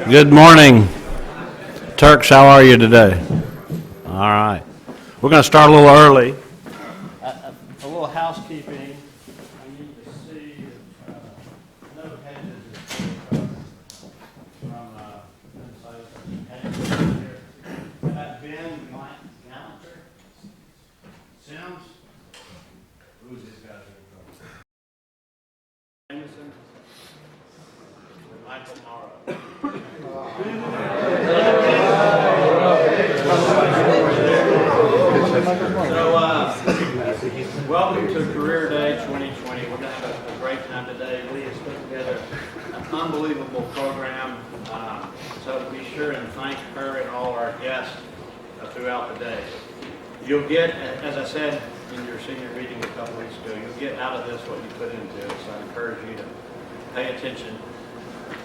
Good morning, Turks. How are you today? All right. We're going to start a little early. A little housekeeping. I need to see if no pages from Ben Gallagher. Sims. Who's this guy? Jameson. Michael Morrow. Welcome to Career Day 2020. We're going to have a great time today. Lee has put together an unbelievable program. So be sure and thank her and all our guests throughout the day. You'll get, as I said in your senior meeting a couple weeks ago, you'll get out of this what you put into it. So I encourage you to pay attention.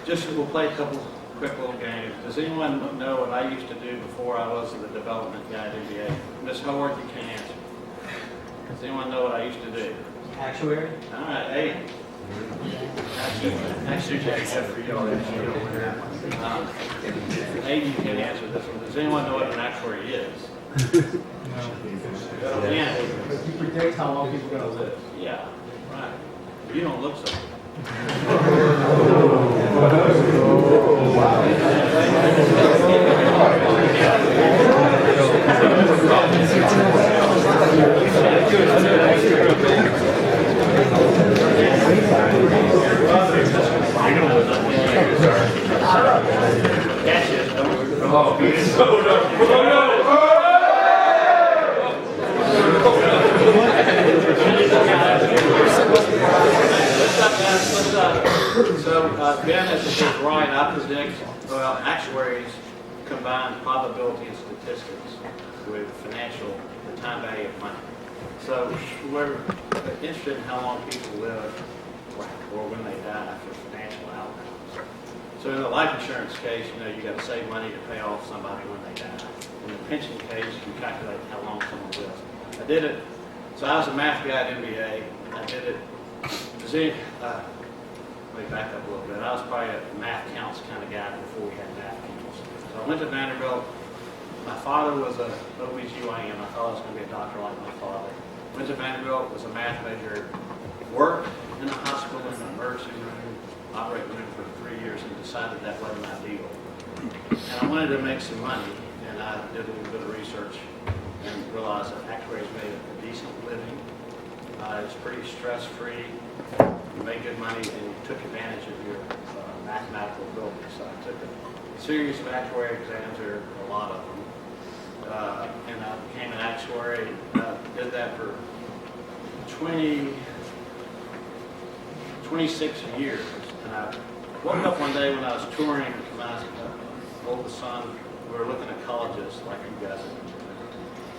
We'll play a couple quick little games. Does anyone know what I used to do before I was the development guy at NBA? Ms. Howard, you can answer. Does anyone know what I used to do? Actuary? All right, hey. Actually, except for you already. Hey, you can answer this one. Does anyone know what an actuary is? Yeah. You predict how long people are going to live. Yeah, right. You don't look so. So Ben is right. I predict, well, actuaries combine probability and statistics with the time value of money. So we're interested in how long people live or when they die for financial outcomes. So in the life insurance case, you got to save money to pay off somebody when they die. In the pension case, you calculate how long someone lives. I did it. So I was a math guy at MBA. I did it. Let me back up a little bit. I was probably a math counts kind of guy before we had math counts. So I went to Vanderbilt. My father was a OBGYN. I thought I was going to be a doctor like my father. Went to Vanderbilt, was a math major, worked in a hospital in an emergency room, operating room for 3 years, and decided that wasn't ideal. And I wanted to make some money, and I did a little bit of research and realized that actuaries made a decent living. It's pretty stress-free. You made good money, and you took advantage of your mathematical ability. So I took a series of actuary exams, there are a lot of them, and I became an actuary. I did that for 26 years. And I woke up one day when I was touring my oldest son. We were looking at colleges like you guys are,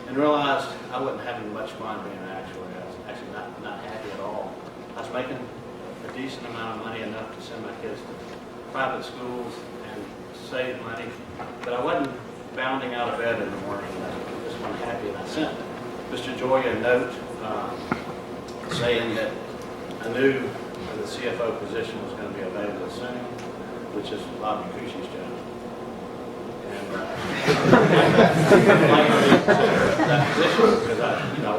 and realized I wasn't having much fun being an actuary. I was actually not happy at all. I was making a decent amount of money, enough to send my kids to private schools and save money, but I wasn't bounding out of bed in the morning. I just wasn't happy, and I sent Mr. Joy a note saying that I knew the CFO position was going to be available soon, which is Bobby Cucci's job. And that position, because I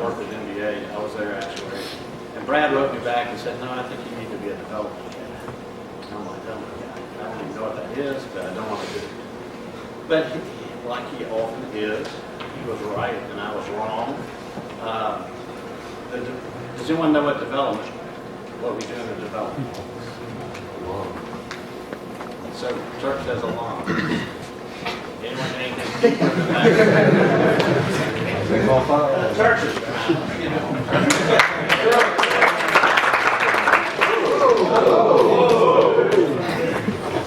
worked at NBA, I was there actually. And Brad wrote me back and said, no, I think you need to be a development guy. And I'm like, oh my God, I don't even know what that is, but I don't want to do it. But like he often is, he was right and I was wrong. Does anyone know what we do in the development? So church says a lawn. Anyone anything deeper than that? Churches.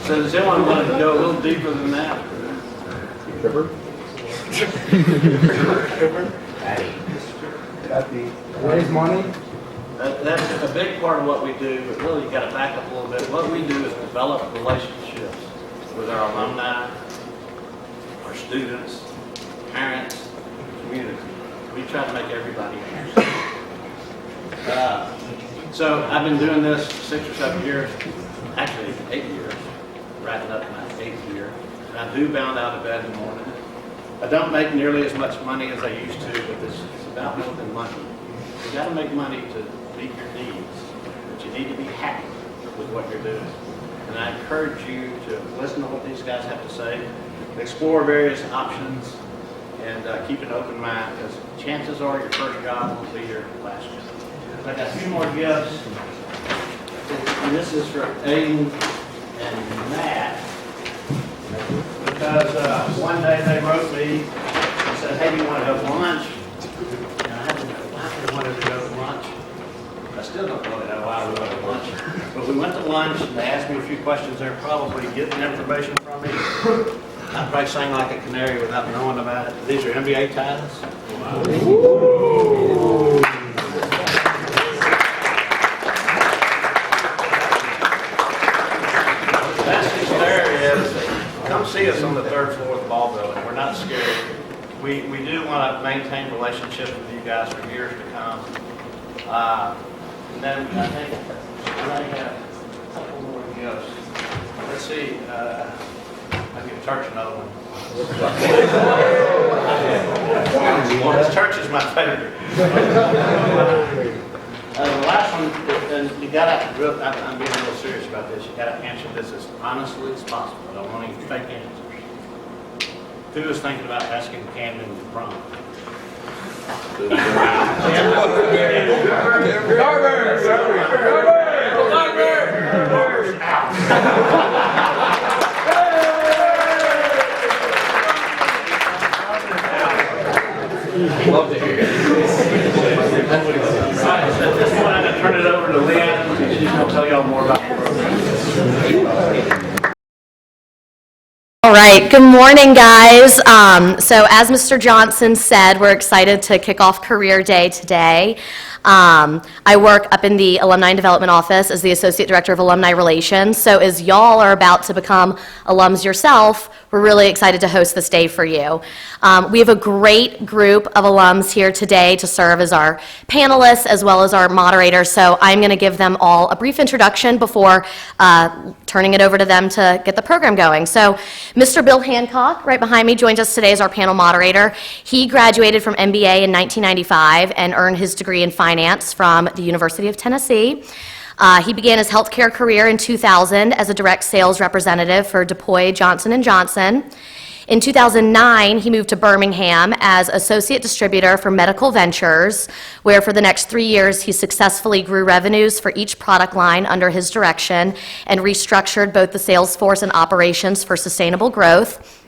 So does anyone want to go a little deeper than that? Tripper? Patty. Raise money? That's a big part of what we do, but really you got to back up a little bit. What we do is develop relationships with our alumni, our students, parents, community. We try to make everybody happy. So I've been doing this 6 or 7 years, actually 8 years, wrapping up my 8th year. and I do bound out of bed in the morning. I don't make nearly as much money as I used to, but it's about more than money. You got to make money to meet your needs, but you need to be happy with what you're doing. And I encourage you to listen to what these guys have to say, explore various options, and keep an open mind, because chances are your first job will be your last job. I got a few more gifts, and this is for Aiden and Matt, because one day they wrote me and said, hey, do you want to go to lunch? And I had to know why they wanted to go to lunch. I still don't really know why we went to lunch. But we went to lunch, and they asked me a few questions. They're probably getting information from me. I probably sang like a canary without knowing about it. These are NBA ties. The message there is, come see us on the 3rd floor of the ball building. We're not scared. We do want to maintain relationships with you guys for years to come. And then I think I have a couple more gifts. Let's see. I'll give Church another one. This Church is my favorite. The last one, and you gotta, I'm being real serious about this, you gotta answer this as honestly as possible. I don't want any fake answers. Who is thinking about asking Camden to prom? Love to hear it. At this point, I'm going to turn it over to Leanne. She's going to tell y'all more about the program. All right, good morning, guys. So as Mr. Johnson said, we're excited to kick off Career Day today. I work up in the Alumni and Development Office as the Associate Director of Alumni Relations. So as y'all are about to become alums yourself, we're really excited to host this day for you. We have a great group of alums here today to serve as our panelists as well as our moderators. So I'm going to give them all a brief introduction before turning it over to them to get the program going. So Mr. Bill Hancock, right behind me, joins us today as our panel moderator. He graduated from MBA in 1995 and earned his degree in finance from the University of Tennessee. He began his healthcare career in 2000 as a direct sales representative for DuPuy Johnson & Johnson. In 2009, he moved to Birmingham as associate distributor for Medical Ventures, where for the next 3 years he successfully grew revenues for each product line under his direction and restructured both the sales force and operations for sustainable growth.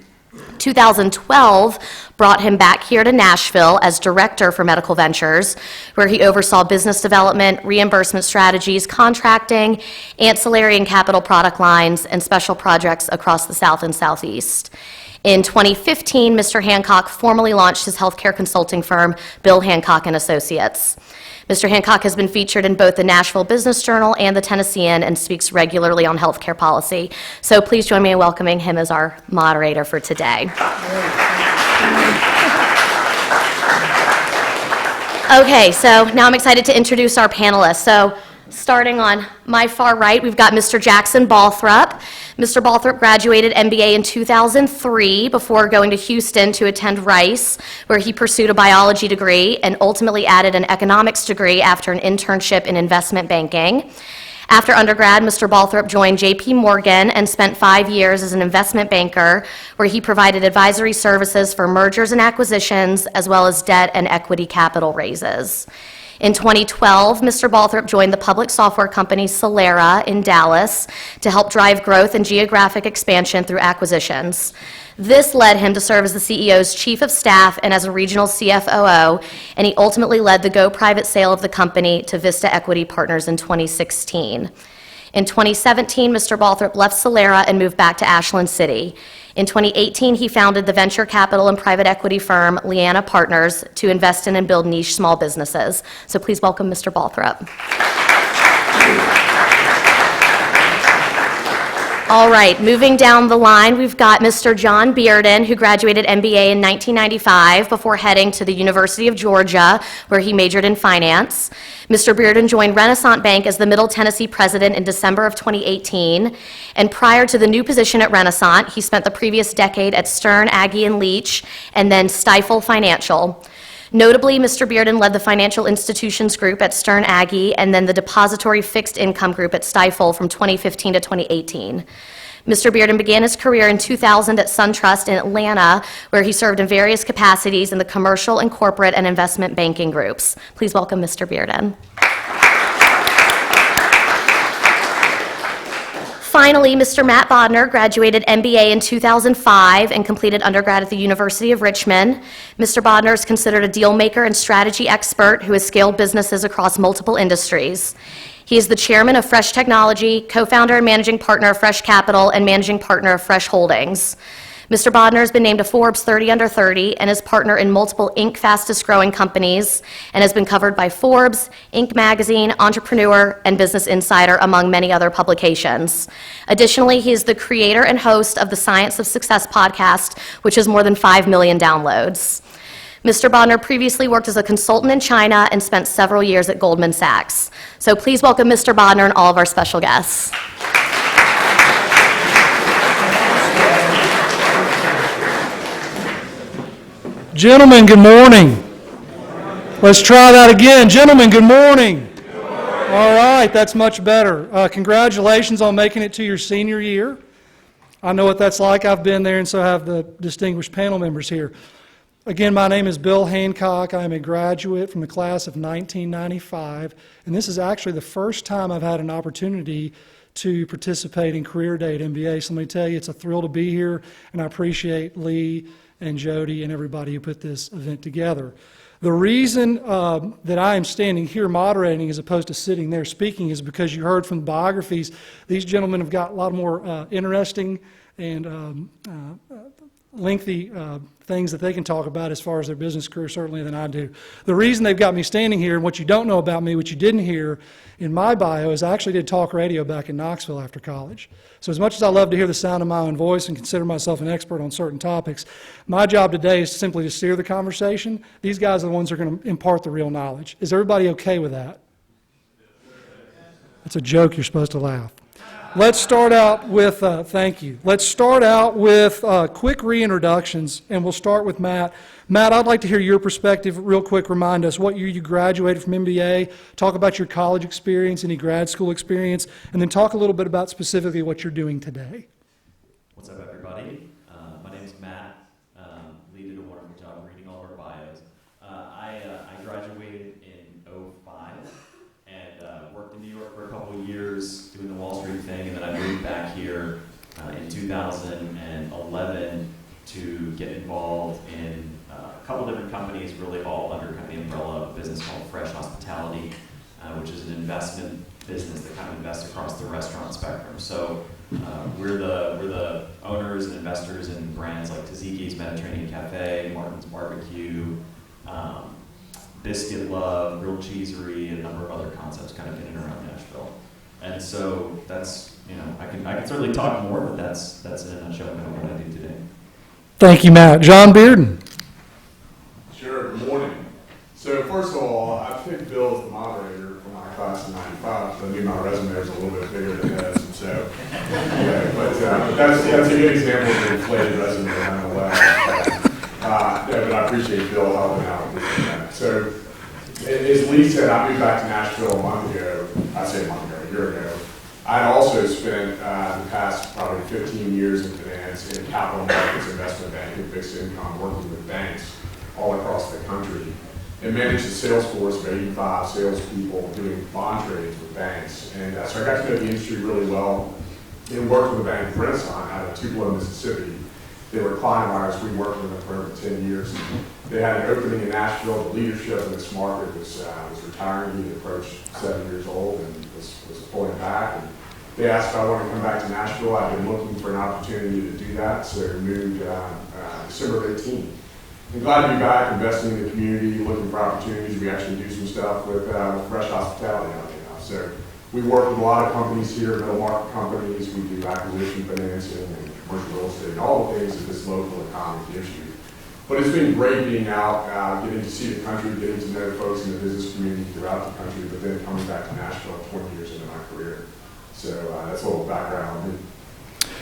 2012 brought him back here to Nashville as director for Medical Ventures, where he oversaw business development, reimbursement strategies, contracting, ancillary and capital product lines, and special projects across the South and Southeast. In 2015, Mr. Hancock formally launched his healthcare consulting firm, Bill Hancock & Associates. Mr. Hancock has been featured in both the Nashville Business Journal and the Tennessean and speaks regularly on healthcare policy. So please join me in welcoming him as our moderator for today. Okay, so now I'm excited to introduce our panelists. So starting on my far right, we've got Mr. Jackson Balthrop. Mr. Balthrop graduated MBA in 2003 before going to Houston to attend Rice, where he pursued a biology degree and ultimately added an economics degree after an internship in investment banking. After undergrad, Mr. Balthrop joined J.P. Morgan and spent 5 years as an investment banker, where he provided advisory services for mergers and acquisitions, as well as debt and equity capital raises. In 2012, Mr. Balthrop joined the public software company Solera in Dallas to help drive growth and geographic expansion through acquisitions. This led him to serve as the CEO's chief of staff and as a regional CFOO, and he ultimately led the go-private sale of the company to Vista Equity Partners in 2016. In 2017, Mr. Balthrop left Solera and moved back to Ashland City. In 2018, he founded the venture capital and private equity firm Liana Partners to invest in and build niche small businesses. So please welcome Mr. Balthrop. All right, moving down the line, we've got Mr. John Bearden, who graduated MBA in 1995 before heading to the University of Georgia, where he majored in finance. Mr. Bearden joined Renaissance Bank as the Middle Tennessee president in December of 2018, and prior to the new position at Renaissance, he spent the previous decade at Stern, Agee and Leach, and then Stifel Financial. Notably, Mr. Bearden led the Financial Institutions Group at Stern Agee and then the Depository Fixed Income Group at Stifel from 2015 to 2018. Mr. Bearden began his career in 2000 at SunTrust in Atlanta, where he served in various capacities in the commercial and corporate and investment banking groups. Please welcome Mr. Bearden. Finally, Mr. Matt Bodner graduated MBA in 2005 and completed undergrad at the University of Richmond. Mr. Bodner is considered a deal maker and strategy expert who has scaled businesses across multiple industries. He is the chairman of Fresh Technology, co-founder and managing partner of Fresh Capital, and managing partner of Fresh Holdings. Mr. Bodner has been named to Forbes 30 Under 30 and is partner in multiple Inc. fastest growing companies and has been covered by Forbes, Inc. Magazine, Entrepreneur, and Business Insider, among many other publications. Additionally, he is the creator and host of the Science of Success podcast, which has more than 5 million downloads. Mr. Bodner previously worked as a consultant in China and spent several years at Goldman Sachs. So please welcome Mr. Bodner and all of our special guests. Gentlemen, good morning. Let's try that again. Gentlemen, good morning. All right, that's much better. Congratulations on making it to your senior year. I know what that's like. I've been there, and so have the distinguished panel members here. Again, my name is Bill Hancock. I am a graduate from the class of 1995, and this is actually the first time I've had an opportunity to participate in Career Day at MBA. So let me tell you, it's a thrill to be here, and I appreciate Lee and Jody and everybody who put this event together. The reason that I am standing here moderating as opposed to sitting there speaking is because you heard from the biographies. These gentlemen have got a lot more interesting and lengthy things that they can talk about as far as their business career, certainly, than I do. The reason they've got me standing here, and what you don't know about me, what you didn't hear in my bio, is I actually did talk radio back in Knoxville after college. So as much as I love to hear the sound of my own voice and consider myself an expert on certain topics, my job today is simply to steer the conversation. These guys are the ones who are going to impart the real knowledge. Is everybody okay with that? That's a joke. You're supposed to laugh. Let's start out with, thank you. Let's start out with quick reintroductions, and we'll start with Matt. Matt, I'd like to hear your perspective real quick. Remind us what year you graduated from MBA, talk about your college experience, any grad school experience, and then talk a little bit about specifically what you're doing today. What's up, everybody? My name is Matt. Lee did a wonderful job reading all of our bios. I graduated in '05 and worked in New York for a couple of years doing the Wall Street thing, and then I moved back here in 2011 to get involved in a couple different companies, really all under kind of the umbrella of a business called Fresh Hospitality, which is an investment business that kind of invests across the restaurant spectrum. So we're the owners and investors in brands like Tzatziki's Mediterranean Cafe, Martin's Barbecue, Biscuit Love, Grilled Cheesery, and a number of other concepts kind of in and around Nashville. And so that's, I can certainly talk more, but that's in a nutshell kind of what I do today. Thank you, Matt. John Bearden. Sure, good morning. So first of all, I picked Bill as the moderator for my class in '95, so I knew my resume was a little bit bigger than his, and so, yeah, but that's a good example of an inflated resume nonetheless. But I appreciate Bill helping out with that. So, as Lee said, I moved back to Nashville a month ago. I say a month ago, a year ago. I'd also spent the past probably 15 years in finance, in capital markets, investment banking, fixed income, working with banks all across the country, and managed a sales force of 85 salespeople doing bond trades with banks. And so I got to know the industry really well and worked with a bank, Renaissance, out of Tupelo, Mississippi. They were a client of ours. We worked with them for over 10 years. They had an opening in Nashville. The leadership in this market was retiring. He approached 7 years old and was pulling back. And they asked if I wanted to come back to Nashville. I've been looking for an opportunity to do that, so I moved December of 18. I'm glad to be back, investing in the community, looking for opportunities. We actually do some stuff with Fresh Hospitality out there now. So We work with a lot of companies here, middle market companies. We do acquisition financing and commercial real estate, all the things that this local economy gives you. But it's been great being out, getting to see the country, getting to know folks in the business community throughout the country, but then coming back to Nashville 20 years into my career. So that's a little background on me.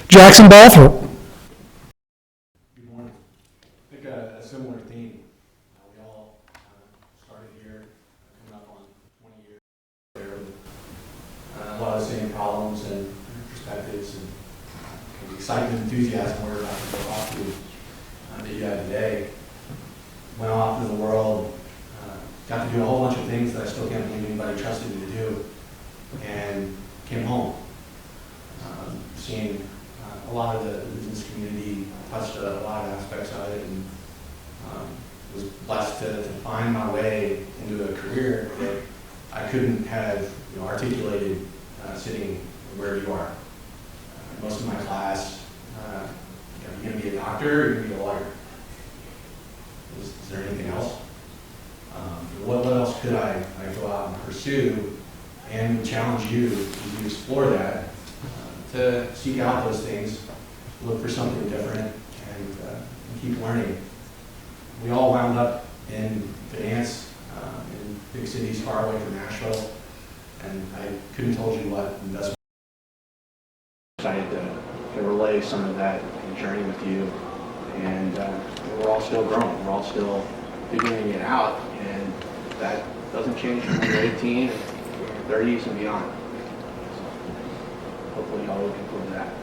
Jackson Balthrop. Good morning. I think a similar theme. We all started here, coming up on 20 years there. A lot of the same problems and perspectives and the excitement and enthusiasm we're about to go off to that you had today. Went off into the world, got to do a whole bunch of things that I still can't believe anybody trusted me to do, and came home. Seeing a lot of the business community, touched a lot of aspects of it, and was blessed to find my way into a career that I couldn't have articulated sitting where you are. Most of my class, you're going to be a doctor, you're going to be a lawyer. Is there anything else? What else could I go out and pursue, and challenge you as you explore that, to seek out those things, look for something different, and keep learning. We all wound up in finance in big cities far away from Nashville, and I couldn't have told you what investment. Excited to relay some of that journey with you, and we're all still growing. We're all still figuring it out, and that doesn't change when you're 18, 30s, and beyond. So hopefully, y'all looking forward to that.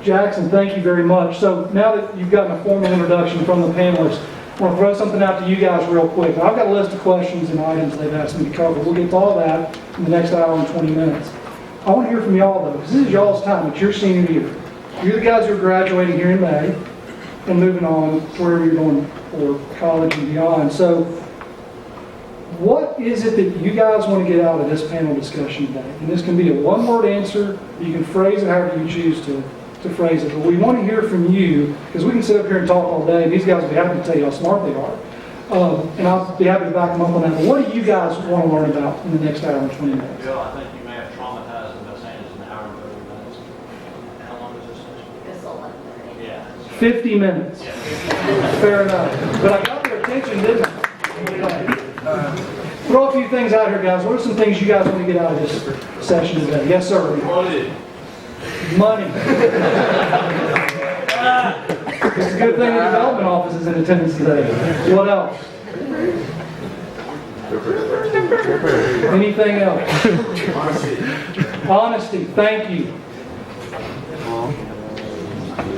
Jackson, thank you very much. So now that you've gotten a formal introduction from the panelists, I want to throw something out to you guys real quick. I've got a list of questions and items they've asked me to cover. We'll get to all that in the next hour and 20 minutes. I want to hear from y'all, though, because this is y'all's time. It's your senior year. You're the guys who are graduating here in May and moving on to wherever you're going for college and beyond. So what is it that you guys want to get out of this panel discussion today? And this can be a one-word answer. You can phrase it however you choose to phrase it. But we want to hear from you, because we can sit up here and talk all day, and these guys will be happy to tell you how smart they are. And I'll be happy to back them up on that. But what do you guys want to learn about in the next hour and 20 minutes? Bill, I think you may have traumatized them by saying it's an hour and 30 minutes. How long is this session? It's 11:30. Yeah. 50 minutes. Fair enough. But I got their attention, didn't I? Throw a few things out here, guys. What are some things you guys want to get out of this session today? Yes, sir. Money. It's a good thing the development office is in attendance today. What else? Anything else? Honesty. Thank you.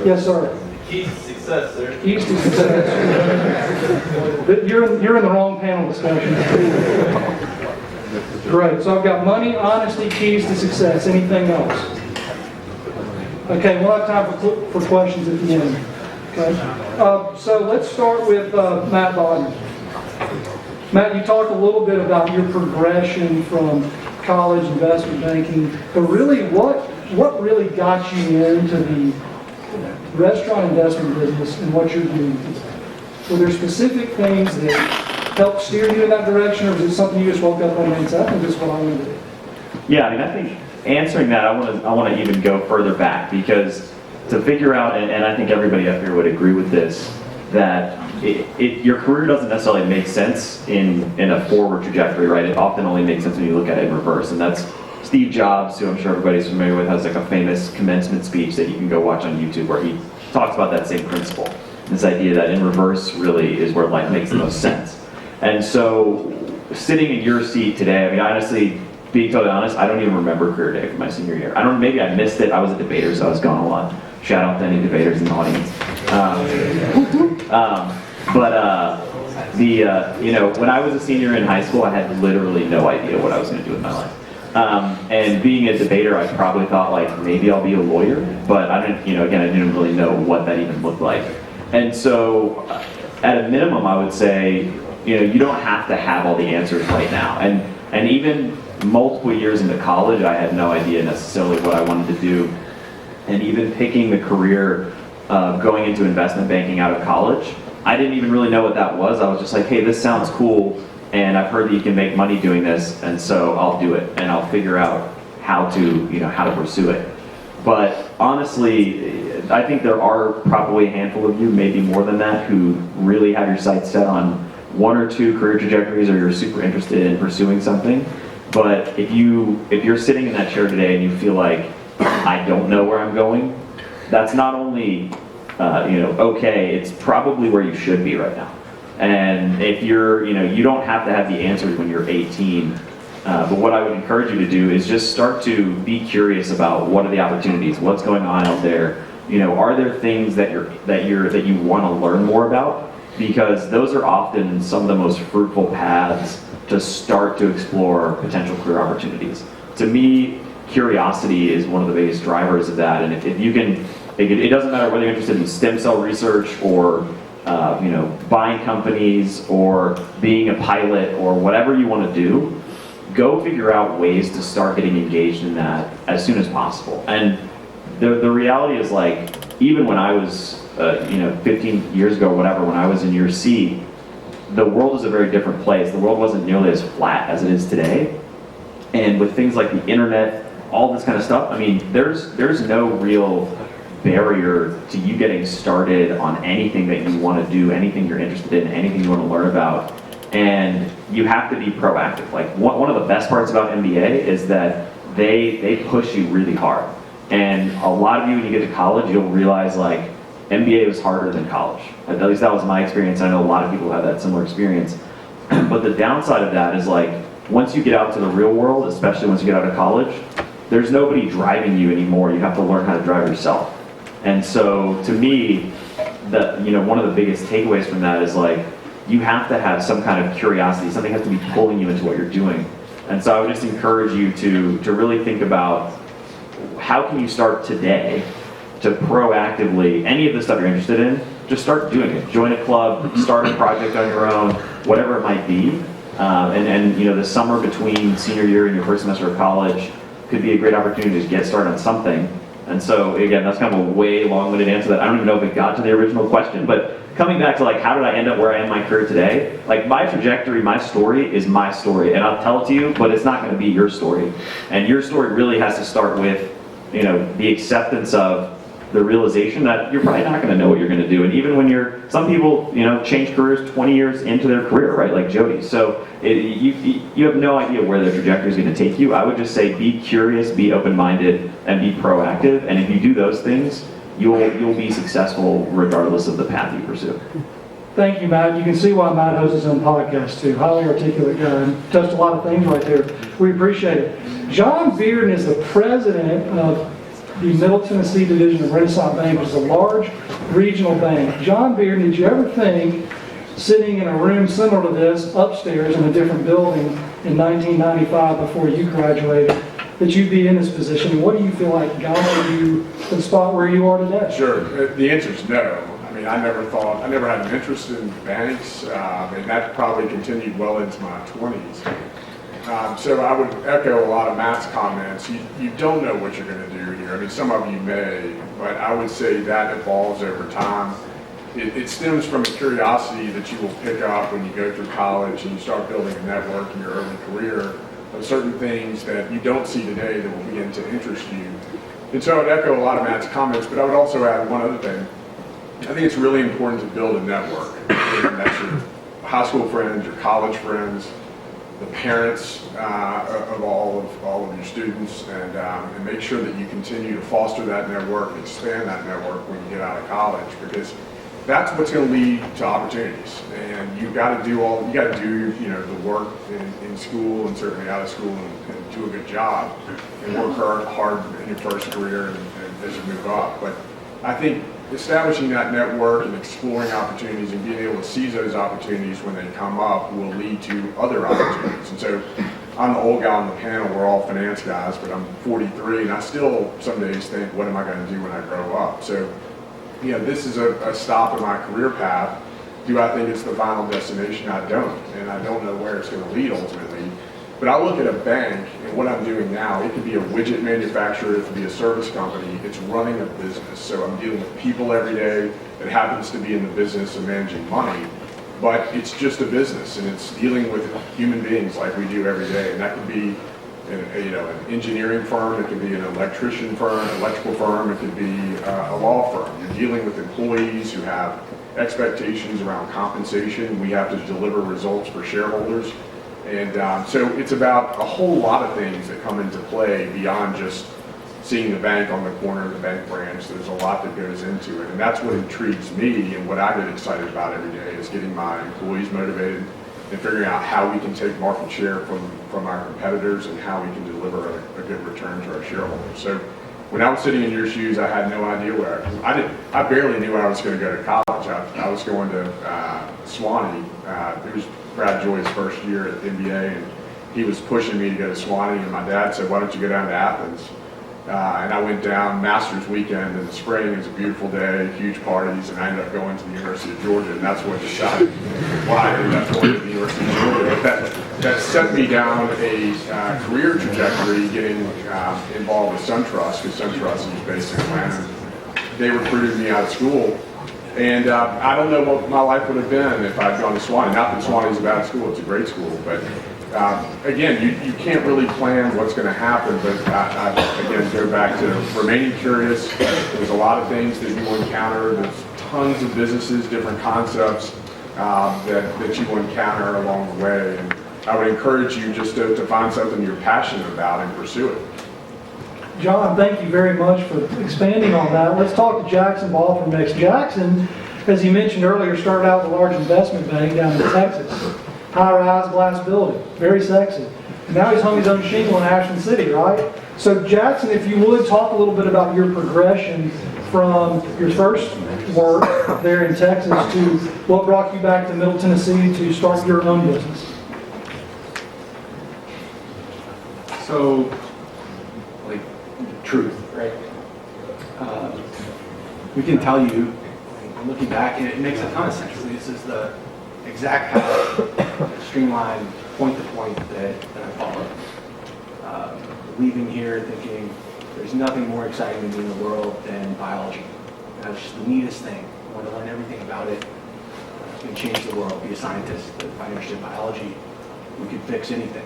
Yes, sir. Keys to success, sir. Keys to success. But you're in the wrong panel discussion. Great. So I've got money, honesty, keys to success. Anything else? Okay, we'll have time for questions at the end. Okay. So let's start with Matt Bodden. Matt, you talked a little bit about your progression from college investment banking, but really what really got you into the restaurant investment business and what you're doing today? Were there specific things that helped steer you in that direction, or was it something you just woke up one day and said, I think this is what I want to do? Yeah, I mean, I think answering that, I want to even go further back, because to figure out, and I think everybody up here would agree with this, that your career doesn't necessarily make sense in a forward trajectory, right? It often only makes sense when you look at it in reverse, and that's Steve Jobs, who I'm sure everybody's familiar with, has like a famous commencement speech that you can go watch on YouTube where he talks about that same principle. This idea that in reverse really is where life makes the most sense. And so sitting in your seat today, I mean, honestly, being totally honest, I don't even remember career day from my senior year. Maybe I missed it. I was a debater, so I was gone a lot. Shout out to any debaters in the audience. When I was a senior in high school, I had literally no idea what I was going to do with my life. And being a debater, I probably thought like maybe I'll be a lawyer, but I didn't really know what that even looked like. And so, at a minimum, I would say, you don't have to have all the answers right now. And even multiple years into college, I had no idea necessarily what I wanted to do. And even picking the career of going into investment banking out of college, I didn't even really know what that was. I was just like, hey, this sounds cool. and I've heard that you can make money doing this, and so I'll do it, and I'll figure out how to, how to pursue it. But honestly, I think there are probably a handful of you, maybe more than that, who really have your sights set on one or two career trajectories, or you're super interested in pursuing something. But if you're sitting in that chair today and you feel like, I don't know where I'm going, that's not only okay, it's probably where you should be right now. And if you're, you don't have to have the answers when you're 18. But what I would encourage you to do is just start to be curious about what are the opportunities, what's going on out there. Are there things that you want to learn more about? Because those are often some of the most fruitful paths to start to explore potential career opportunities. To me, curiosity is one of the biggest drivers of that. And if you can, it doesn't matter whether you're interested in stem cell research or buying companies or being a pilot or whatever you want to do, go figure out ways to start getting engaged in that as soon as possible. And the reality is, like, even when I was 15 years ago, whatever, when I was in year C, the world is a very different place. The world wasn't nearly as flat as it is today. And with things like the internet, all this kind of stuff, I mean, there's no real barrier to you getting started on anything that you want to do, anything you're interested in, anything you want to learn about. And you have to be proactive. Like, one of the best parts about MBA is that they push you really hard. And a lot of you, when you get to college, you'll realize, like, MBA was harder than college. At least that was my experience. I know a lot of people have that similar experience. But the downside of that is, like, once you get out to the real world, especially once you get out of college, there's nobody driving you anymore. You have to learn how to drive yourself. And so, to me, one of the biggest takeaways from that is, like, you have to have some kind of curiosity. Something has to be pulling you into what you're doing. And so I would just encourage you to really think about, how can you start today to proactively, any of the stuff you're interested in, just start doing it. Join a club, start a project on your own, whatever it might be. And the summer between senior year and your first semester of college could be a great opportunity to get started on something. And so, again, that's kind of a way long-winded answer that I don't even know if it got to the original question, but coming back to, like, how did I end up where I am in my career today? Like, my trajectory, my story is my story, and I'll tell it to you, but it's not going to be your story. And your story really has to start with, the acceptance of the realization that you're probably not going to know what you're going to do. And even when some people, change careers 20 years into their career, right? Like Jody. So you have no idea where their trajectory is going to take you. I would just say, be curious, be open-minded, and be proactive. And if you do those things, you'll be successful regardless of the path you pursue. Thank you, Matt. You can see why Matt hosts his own podcast, too. Highly articulate guy, and touched a lot of things right there. We appreciate it. John Bearden is the president of the Middle Tennessee Division of Renaissance Bank, which is a large regional bank. John Bearden, did you ever think, sitting in a room similar to this, upstairs in a different building in 1995 before you graduated, that you'd be in this position? And what do you feel like got you to the spot where you are today? Sure. The answer is no. I mean, I never had an interest in banks, and that probably continued well into my 20s. So I would echo a lot of Matt's comments. You don't know what you're going to do here. I mean, some of you may, but I would say that evolves over time. It stems from a curiosity that you will pick up when you go through college and you start building a network in your early career of certain things that you don't see today that will begin to interest you. And so I would echo a lot of Matt's comments, but I would also add one other thing. I think it's really important to build a network. And that's your high school friends, your college friends, the parents of all of your students, and make sure that you continue to foster that network and expand that network when you get out of college, because that's what's going to lead to opportunities. And you've got to do the work in school and certainly out of school and do a good job and work hard in your first career and as you move up. But I think establishing that network and exploring opportunities and being able to seize those opportunities when they come up will lead to other opportunities. And so I'm the old guy on the panel, we're all finance guys, but I'm 43 and I still some days think, what am I going to do when I grow up? So, this is a stop in my career path. Do I think it's the final destination? I don't. And I don't know where it's going to lead ultimately. But I look at a bank and what I'm doing now, it could be a widget manufacturer, it could be a service company, it's running a business. So I'm dealing with people every day that happens to be in the business of managing money. but it's just a business, and it's dealing with human beings like we do every day. And that could be an engineering firm, it could be an electrician firm, electrical firm, it could be a law firm. You're dealing with employees who have expectations around compensation. We have to deliver results for shareholders. And so it's about a whole lot of things that come into play beyond just seeing the bank on the corner of the bank branch. There's a lot that goes into it. And that's what intrigues me, and what I get excited about every day is getting my employees motivated and figuring out how we can take market share from our competitors and how we can deliver a good return to our shareholders. So when I was sitting in your shoes, I had no idea where I barely knew I was going to go to college. I was going to Sewanee. It was Brad Joy's first year at the MBA, and he was pushing me to go to Sewanee, and my dad said, why don't you go down to Athens? And I went down Masters weekend in the spring. It was a beautiful day, huge parties, and I ended up going to the University of Georgia, and that's what decided why I ended up going to the University of Georgia. But that set me down a career trajectory, getting involved with SunTrust, because SunTrust is based in Atlanta. They recruited me out of school, and I don't know what my life would have been if I'd gone to Sewanee. Not that Sewanee is a bad school, it's a great school, but again, you can't really plan what's going to happen, but I again go back to remaining curious. There's a lot of things that you will encounter. There's tons of businesses, different concepts that you will encounter along the way. And I would encourage you just to find something you're passionate about and pursue it. John, thank you very much for expanding on that. Let's talk to Jackson Balfour next. Jackson, as he mentioned earlier, started out with a large investment bank down in Texas. High-rise glass building, very sexy. Now he's hung his own shingle in Ashland City, right? So Jackson, if you would, talk a little bit about your progression from your first work there in Texas to what brought you back to Middle Tennessee to start your own business. So, like, truth, right? We can tell you, looking back, and it makes a ton of sense. This is the exact kind of streamlined point-to-point that I followed. Leaving here thinking there's nothing more exciting to me in the world than biology. That was just the neatest thing. I wanted to learn everything about it. It's going to change the world, be a scientist. If I understood biology, we could fix anything.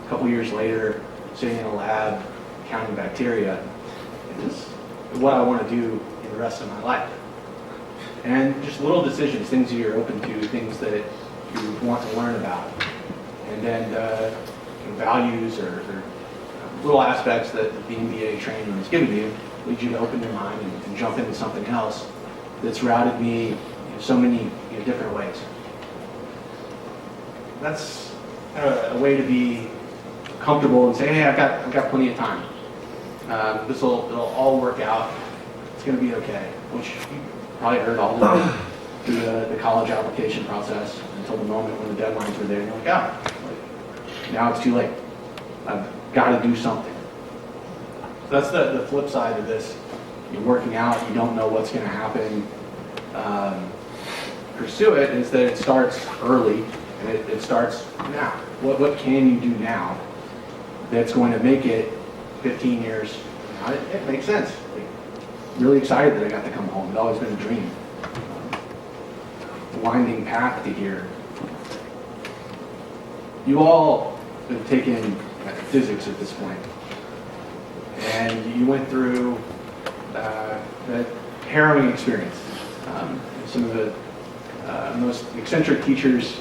A couple years later, sitting in a lab, counting bacteria, is what I want to do in the rest of my life. And just little decisions, things that you're open to, things that you want to learn about. And then values or little aspects that the MBA training has given you lead you to open your mind and jump into something else that's routed me so many different ways. That's kind of a way to be comfortable and say, hey, I've got plenty of time. It'll all work out. It's going to be okay, which you probably heard all the way through the college application process until the moment when the deadlines were there. And you're like, now it's too late. I've got to do something. So that's the flip side of this. You're working out, you don't know what's going to happen. Pursue it is that it starts early, and it starts now. What can you do now that's going to make it 15 years? It makes sense. Really excited that I got to come home. It's always been a dream. Winding path to here. You all have taken physics at this point, and you went through that harrowing experience. Some of the most eccentric teachers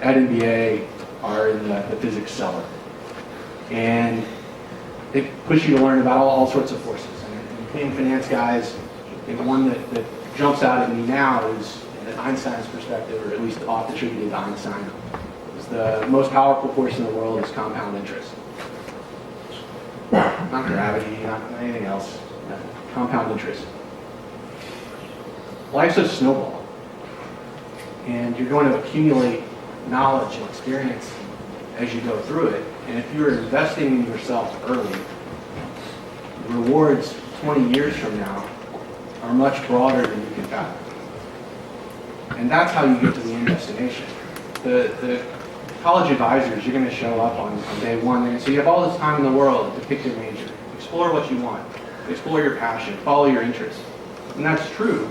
at MBA are in the physics cellar, and they push you to learn about all sorts of forces. And being finance guys, the one that jumps out at me now is Einstein's perspective, or at least oft attributed to Einstein. The most powerful force in the world is compound interest. Not gravity, not anything else. Compound interest. Life's a snowball. And you're going to accumulate knowledge and experience as you go through it. And if you're investing in yourself early, the rewards 20 years from now are much broader than you can fathom. And that's how you get to the end destination. The college advisors, you're going to show up on day one. They're going to say, you have all this time in the world to pick your major. Explore what you want. Explore your passion. Follow your interests. And that's true.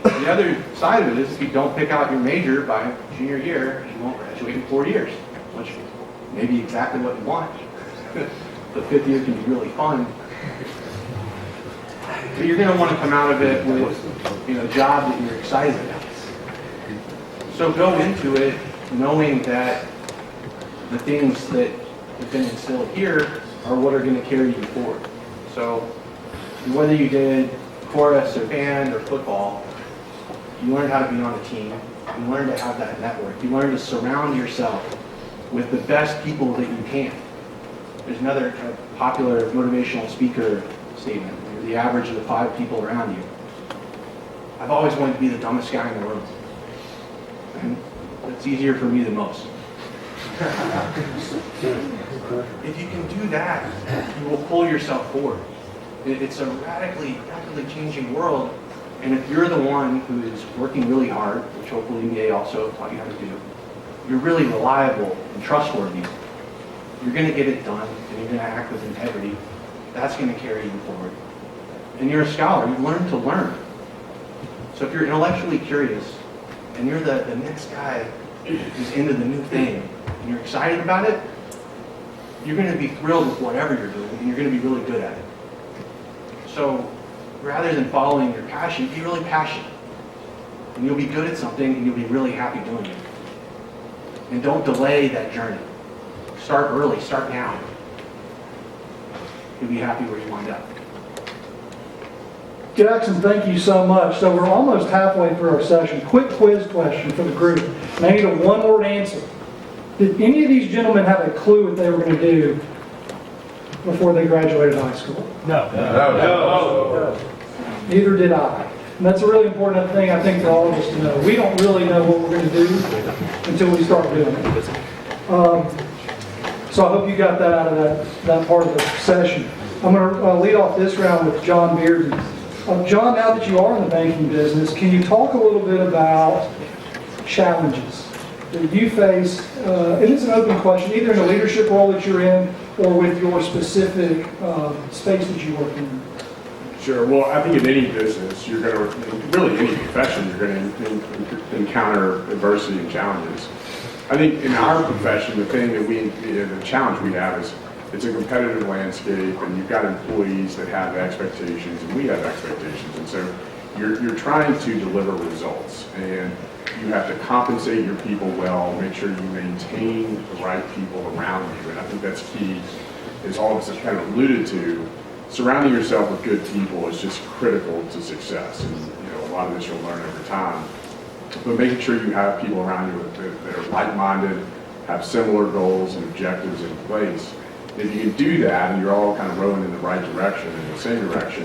The other side of it is if you don't pick out your major by junior year, you won't graduate in 4 years, which may be exactly what you want. The 5th year can be really fun. But you're going to want to come out of it with a job that you're excited about. So go into it knowing that the things that have been instilled here are what are going to carry you forward. So whether you did chorus or band or football, you learned how to be on a team. You learned to have that network. You learned to surround yourself with the best people that you can. There's another popular motivational speaker statement. You're the average of the 5 people around you. I've always wanted to be the dumbest guy in the room. And it's easier for me than most. If you can do that, you will pull yourself forward. It's a rapidly changing world. And if you're the one who is working really hard, which hopefully MBA also taught you how to do, you're really reliable and trustworthy, you're going to get it done and you're going to act with integrity. That's going to carry you forward. And you're a scholar. You've learned to learn. So if you're intellectually curious and you're the next guy who's into the new thing and you're excited about it, you're going to be thrilled with whatever you're doing and you're going to be really good at it. So rather than following your passion, be really passionate. And you'll be good at something and you'll be really happy doing it. And don't delay that journey. Start early, start now. You'll be happy where you wind up. Jackson, thank you so much. So we're almost halfway through our session. Quick quiz question for the group. And I need a one-word answer. Did any of these gentlemen have a clue what they were going to do before they graduated high school? No. Neither did I. And that's a really important thing, I think, for all of us to know. We don't really know what we're going to do until we start doing it. So I hope you got that out of that part of the session. I'm going to lead off this round with John Bearden. John, now that you are in the banking business, can you talk a little bit about challenges that you face? It is an open question, either in the leadership role that you're in or with your specific space that you work in. Sure. Well, I think in any business, you're going to, really any profession, you're going to encounter adversity and challenges. I think in our profession, the challenge we have is it's a competitive landscape, and you've got employees that have expectations, and we have expectations, and so you're trying to deliver results, and you have to compensate your people well, make sure you maintain the right people around you, and I think that's key, as all of us have kind of alluded to. Surrounding yourself with good people is just critical to success, and a lot of this you'll learn over time. But making sure you have people around you that are like-minded, have similar goals and objectives in place. If you can do that, and you're all kind of rowing in the right direction, in the same direction,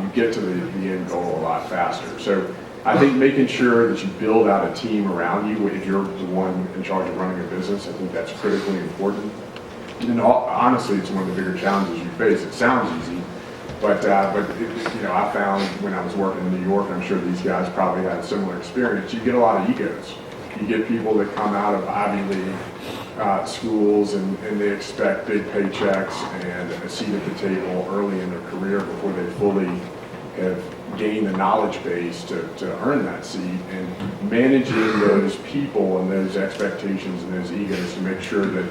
you get to the end goal a lot faster. So I think making sure that you build out a team around you, if you're the one in charge of running a business, I think that's critically important. And honestly, it's one of the bigger challenges you face. It sounds easy, but I found when I was working in New York, I'm sure these guys probably had a similar experience. You get a lot of egos. You get people that come out of Ivy League schools and they expect big paychecks and a seat at the table early in their career before they fully have gained the knowledge base to earn that seat, and managing those people and those expectations and those egos to make sure that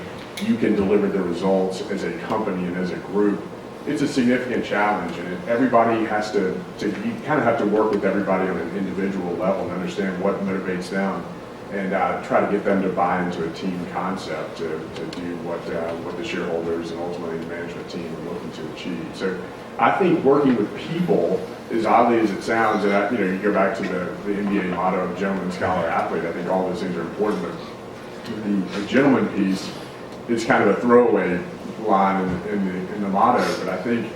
you can deliver the results as a company and as a group. It's a significant challenge, and everybody has to you kind of have to work with everybody on an individual level and understand what motivates them, and try to get them to buy into a team concept to do what the shareholders and ultimately the management team are looking to achieve. So I think working with people, as oddly as it sounds, and you go back to the NBA motto of gentleman, scholar, athlete, I think all those things are important, but the gentleman piece is kind of a throwaway line in the motto, but I think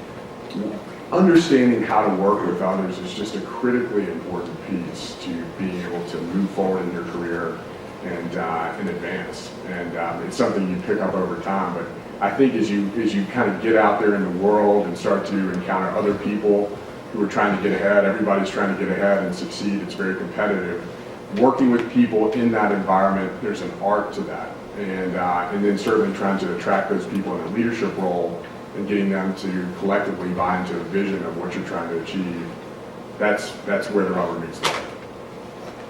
understanding how to work with others is just a critically important piece to being able to move forward in your career and advance. And it's something you pick up over time, but I think as you kind of get out there in the world and start to encounter other people who are trying to get ahead, everybody's trying to get ahead and succeed, it's very competitive. Working with people in that environment, there's an art to that. And then certainly trying to attract those people in a leadership role and getting them to collectively buy into a vision of what you're trying to achieve. that's where the rubber meets the road.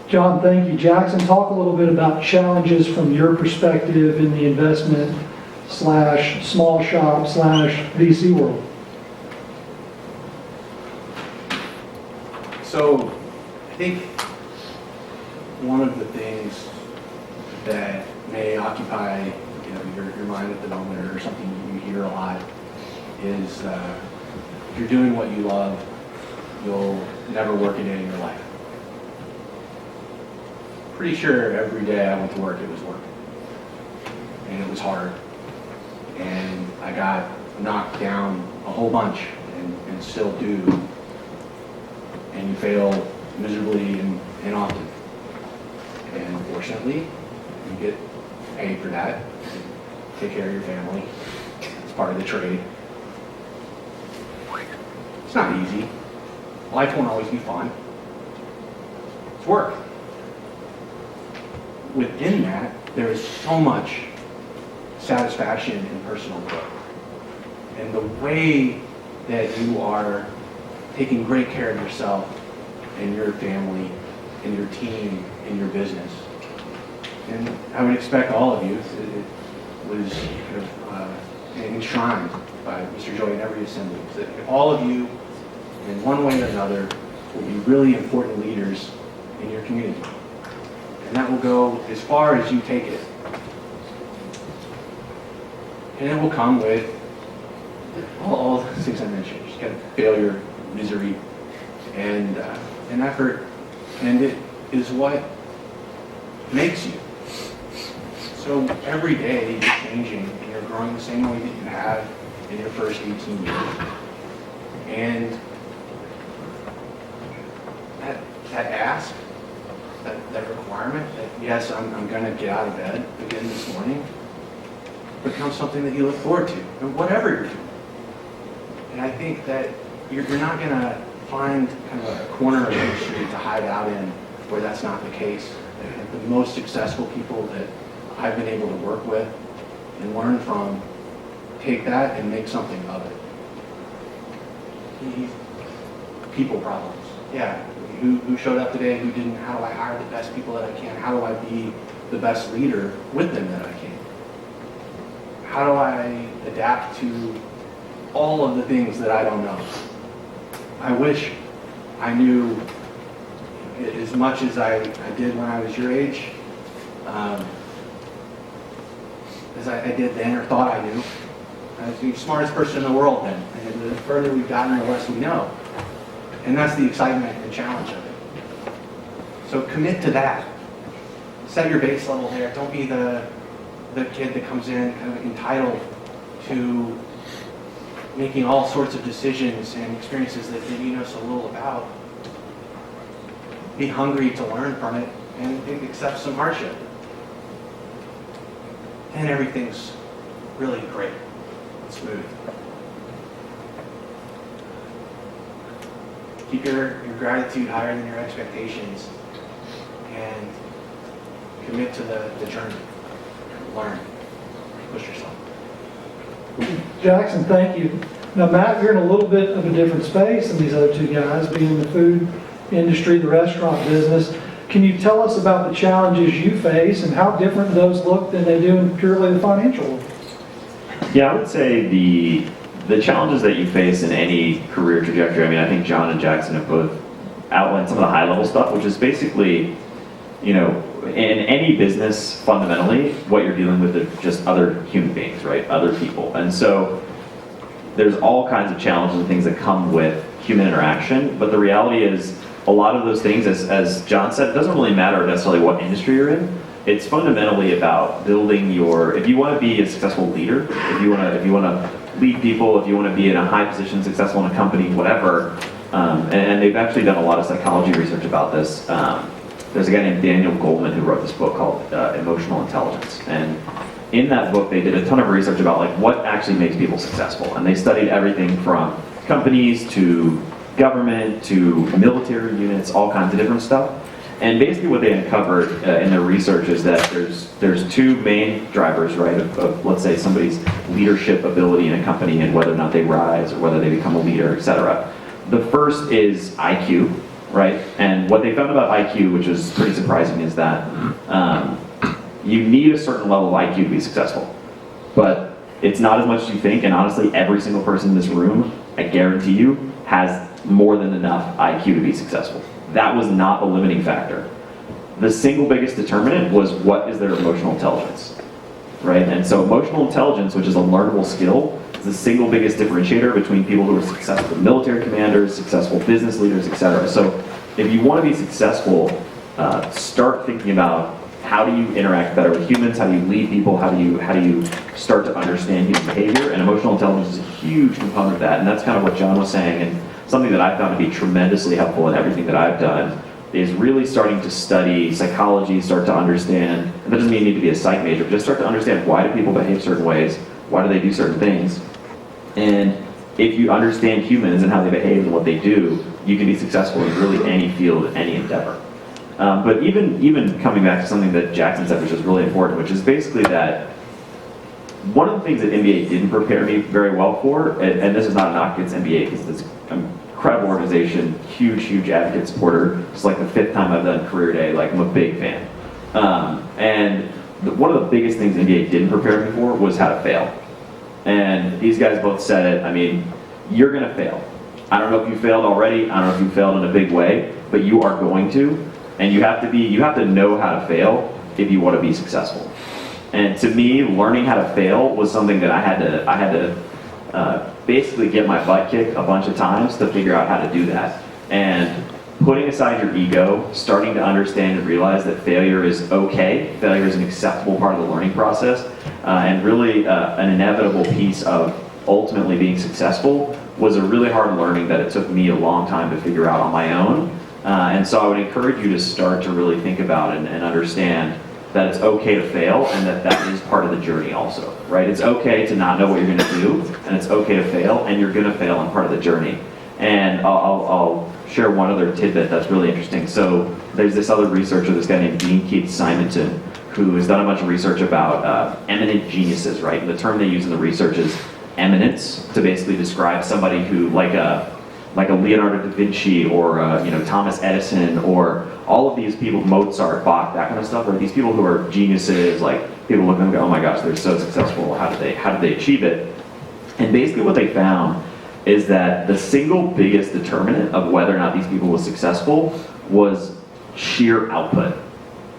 John, thank you. Jackson, talk a little bit about challenges from your perspective in the investment / small shop / VC world. So, I think one of the things that may occupy your mind at the moment, or something you hear a lot, is if you're doing what you love, you'll never work a day in your life. Pretty sure every day I went to work, it was work. And it was hard. And I got knocked down a whole bunch, and still do. And you fail miserably and often. And fortunately, you get paid for that. Take care of your family. It's part of the trade. It's not easy. Life won't always be fun. It's work. Within that, there is so much satisfaction and personal growth. And the way that you are taking great care of yourself and your family and your team and your business. And I would expect all of you, it was kind of enshrined by Mr. Joy in every assembly, that all of you, in one way or another, will be really important leaders in your community. And that will go as far as you take it. And it will come with all the things I mentioned, just kind of failure, misery, and effort. And it is what makes you. So every day you're changing and you're growing the same way that you have in your first 18 years. And that ask, that requirement, that yes, I'm going to get out of bed again this morning, becomes something that you look forward to, and whatever you're doing. And I think that you're not going to find kind of a corner of the street to hide out in where that's not the case. And the most successful people that I've been able to work with and learn from take that and make something of it. People problems. Yeah. Who showed up today, who didn't? How do I hire the best people that I can? How do I be the best leader with them that I can? How do I adapt to all of the things that I don't know? I wish I knew as much as I did when I was your age, as I did then, or thought I knew. I was the smartest person in the world then. And the further we've gotten, the less we know. And that's the excitement and challenge of it. So commit to that. Set your base level there. Don't be the kid that comes in kind of entitled to making all sorts of decisions and experiences that you know so little about. Be hungry to learn from it and accept some hardship. And everything's really great and smooth. Keep your gratitude higher than your expectations, and commit to the journey. Learn. Push yourself. Jackson, thank you. Now, Matt, you're in a little bit of a different space than these other two guys, being in the food industry, the restaurant business. Can you tell us about the challenges you face and how different those look than they do in purely the financial world? Yeah, I would say the challenges that you face in any career trajectory, I mean, I think John and Jackson have both outlined some of the high level stuff, which is basically, in any business, fundamentally, what you're dealing with are just other human beings, right? Other people. And so there's all kinds of challenges and things that come with human interaction, but the reality is a lot of those things, as John said, it doesn't really matter necessarily what industry you're in. It's fundamentally about building if you want to be a successful leader, if you want to lead people, if you want to be in a high position, successful in a company, whatever, and they've actually done a lot of psychology research about this. There's a guy named Daniel Goleman who wrote this book called Emotional Intelligence, and in that book they did a ton of research about like what actually makes people successful, and they studied everything from companies to government to military units, all kinds of different stuff. And basically what they uncovered in their research is that there's two main drivers, right, of let's say somebody's leadership ability in a company and whether or not they rise or whether they become a leader, etc. The first is IQ, right? And what they found about IQ, which is pretty surprising, is that you need a certain level of IQ to be successful. But it's not as much as you think, and honestly, every single person in this room, I guarantee you, has more than enough IQ to be successful. That was not a limiting factor. The single biggest determinant was what is their emotional intelligence, right? And so emotional intelligence, which is a learnable skill, is the single biggest differentiator between people who are successful military commanders, successful business leaders, etc. So if you want to be successful, start thinking about how do you interact better with humans, how do you lead people, how do you start to understand human behavior, and emotional intelligence is a huge component of that, and that's kind of what John was saying, and something that I found to be tremendously helpful in everything that I've done is really starting to study psychology, start to understand, and that doesn't mean you need to be a psych major, but just start to understand why do people behave certain ways, why do they do certain things, and if you understand humans and how they behave and what they do, you can be successful in really any field, any endeavor. But even coming back to something that Jackson said, which is really important, which is basically that one of the things that MBA didn't prepare me very well for, and this is not a knock against MBA, because it's an incredible organization, huge advocate supporter. It's like the 5th time I've done Career Day, like I'm a big fan. One of the biggest things MBA didn't prepare me for was how to fail. And these guys both said it, I mean, you're gonna fail. I don't know if you failed already, I don't know if you failed in a big way, but you are going to. And you have to know how to fail if you want to be successful. And to me, learning how to fail was something that I had to basically get my butt kicked a bunch of times to figure out how to do that. And putting aside your ego, starting to understand and realize that failure is okay, failure is an acceptable part of the learning process, and really an inevitable piece of ultimately being successful was a really hard learning that it took me a long time to figure out on my own. And so I would encourage you to start to really think about and understand that it's okay to fail and that is part of the journey also, right? It's okay to not know what you're going to do, and it's okay to fail, and you're going to fail in part of the journey. And I'll share one other tidbit that's really interesting. So there's this other researcher, this guy named Dean Keith Simonton, who has done a bunch of research about eminent geniuses, right? And the term they use in the research is eminence to basically describe somebody who, like a Leonardo da Vinci or Thomas Edison or all of these people, Mozart, Bach, that kind of stuff, or these people who are geniuses, like people look at them and go, oh my gosh, they're so successful, how did they achieve it? And basically what they found is that the single biggest determinant of whether or not these people were successful was sheer output,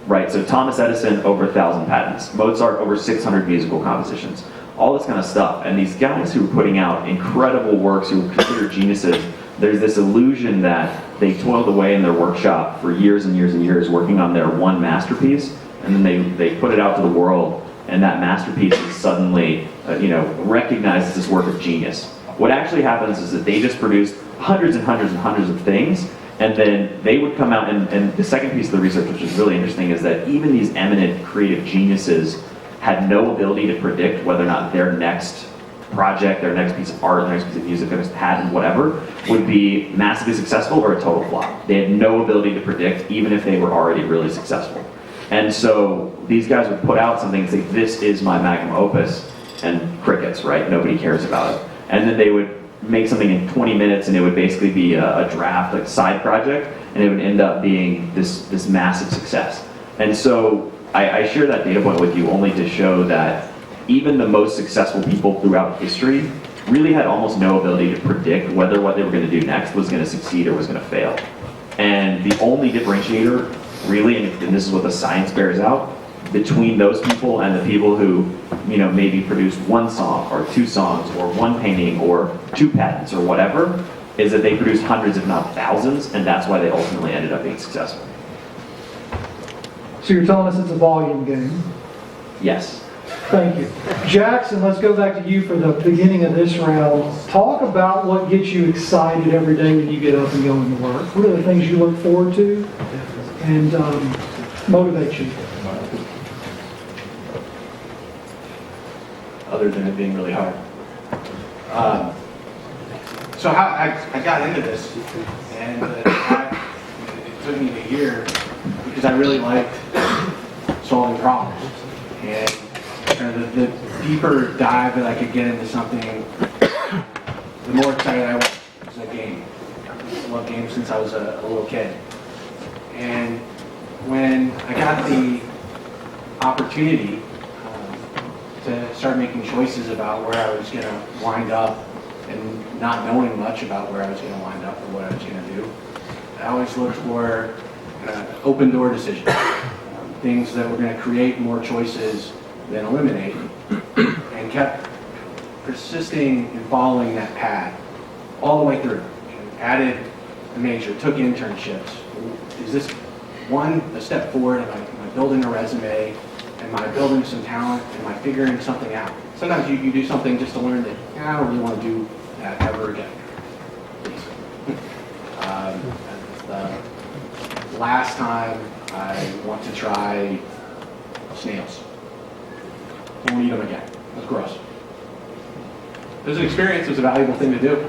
right? So Thomas Edison, over 1,000 patents, Mozart, over 600 musical compositions, all this kind of stuff. And these guys who were putting out incredible works, who were considered geniuses, there's this illusion that they toiled away in their workshop for years and years and years working on their one masterpiece, and then they put it out to the world, and that masterpiece is suddenly recognized as this work of genius. What actually happens is that they just produced hundreds and hundreds and hundreds of things, and then they would come out, and the second piece of the research, which is really interesting, is that even these eminent creative geniuses had no ability to predict whether or not their next project, their next piece of art, their next piece of music, their next patent, whatever, would be massively successful or a total flop. They had no ability to predict, even if they were already really successful. And so these guys would put out something and say, this is my magnum opus, and crickets, right? Nobody cares about it. And then they would make something in 20 minutes, and it would basically be a draft, like side project, and it would end up being this massive success. And so I share that data point with you only to show that even the most successful people throughout history really had almost no ability to predict whether what they were going to do next was going to succeed or was going to fail. And the only differentiator, really, and this is what the science bears out, between those people and the people who, maybe produced one song or two songs or one painting or two patents or whatever, is that they produced hundreds, if not thousands, and that's why they ultimately ended up being successful. So you're telling us it's a volume game? Yes. Thank you. Jackson, let's go back to you for the beginning of this round. Talk about what gets you excited every day when you get up and go into work. What are the things you look forward to and motivate you? Other than it being really hard. So how I got into this, and it took me a year because I really liked solving problems. And kind of the deeper dive that I could get into something, the more excited I was as a game. loved games since I was a little kid. And when I got the opportunity to start making choices about where I was going to wind up and not knowing much about where I was going to wind up or what I was going to do, I always looked for open door decisions, things that were going to create more choices than eliminate, and kept persisting in following that path all the way through. Added a major, took internships. Is this a step forward? Am I building a resume? Am I building some talent? Am I figuring something out? Sometimes you do something just to learn that I don't really want to do that ever again. Please. The last time I want to try snails. Won't eat them again. That's gross. It was an experience. It was a valuable thing to do.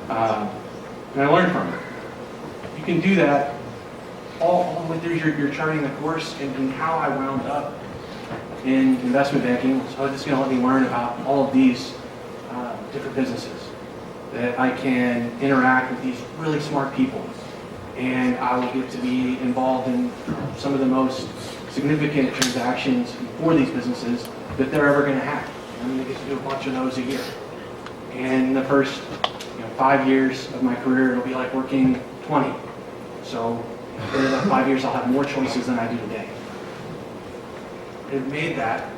And I learned from it. You can do that all the way through your charting the course, and how I wound up in investment banking. So it's just going to let me learn about all of these different businesses, that I can interact with these really smart people, and I will get to be involved in some of the most significant transactions for these businesses that they're ever going to have. I'm going to get to do a bunch of those a year. And in the first 5 years of my career, it'll be like working 20. So in that 5 years, I'll have more choices than I do today. I've made that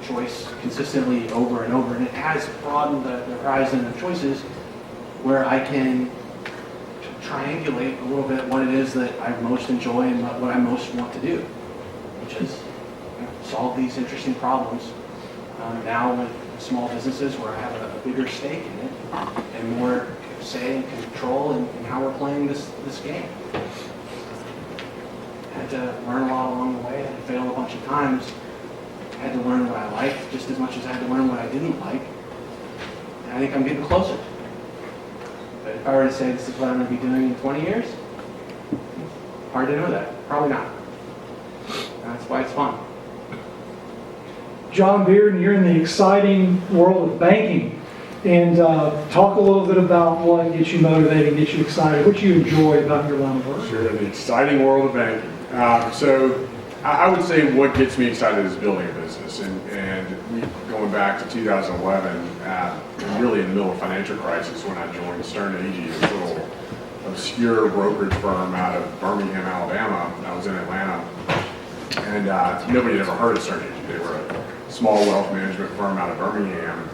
choice consistently over and over, and it has broadened the horizon of choices where I can triangulate a little bit what it is that I most enjoy and what I most want to do, which is solve these interesting problems. Now with small businesses where I have a bigger stake in it and more say and control in how we're playing this game. I had to learn a lot along the way. I had to fail a bunch of times. I had to learn what I liked just as much as I had to learn what I didn't like. And I think I'm getting closer. But if I were to say this is what I'm going to be doing in 20 years, hard to know that. Probably not. That's why it's fun. John Bearden, you're in the exciting world of banking. And talk a little bit about what gets you motivated, gets you excited, what you enjoy about your line of work. Sure, the exciting world of banking. So I would say what gets me excited is building a business. Going back to 2011, really in the middle of financial crisis when I joined Stern Agee, this little obscure brokerage firm out of Birmingham, Alabama. I was in Atlanta, and nobody had ever heard of Stern Agee. They were a small wealth management firm out of Birmingham.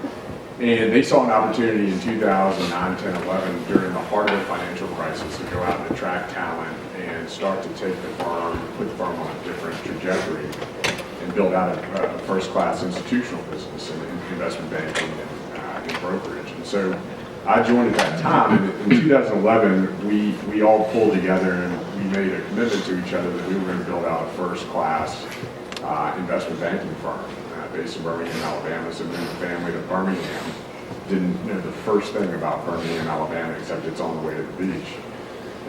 And they saw an opportunity in 2009, 10, 11 during the heart of the financial crisis to go out and attract talent and start to take the firm, put the firm on a different trajectory and build out a first-class institutional business in investment banking and brokerage. And so I joined at that time, and in 2011, we all pulled together and we made a commitment to each other that we were going to build out a first-class investment banking firm. Based in Birmingham, Alabama, so moved the family to Birmingham. Didn't know the first thing about Birmingham, Alabama, except it's on the way to the beach.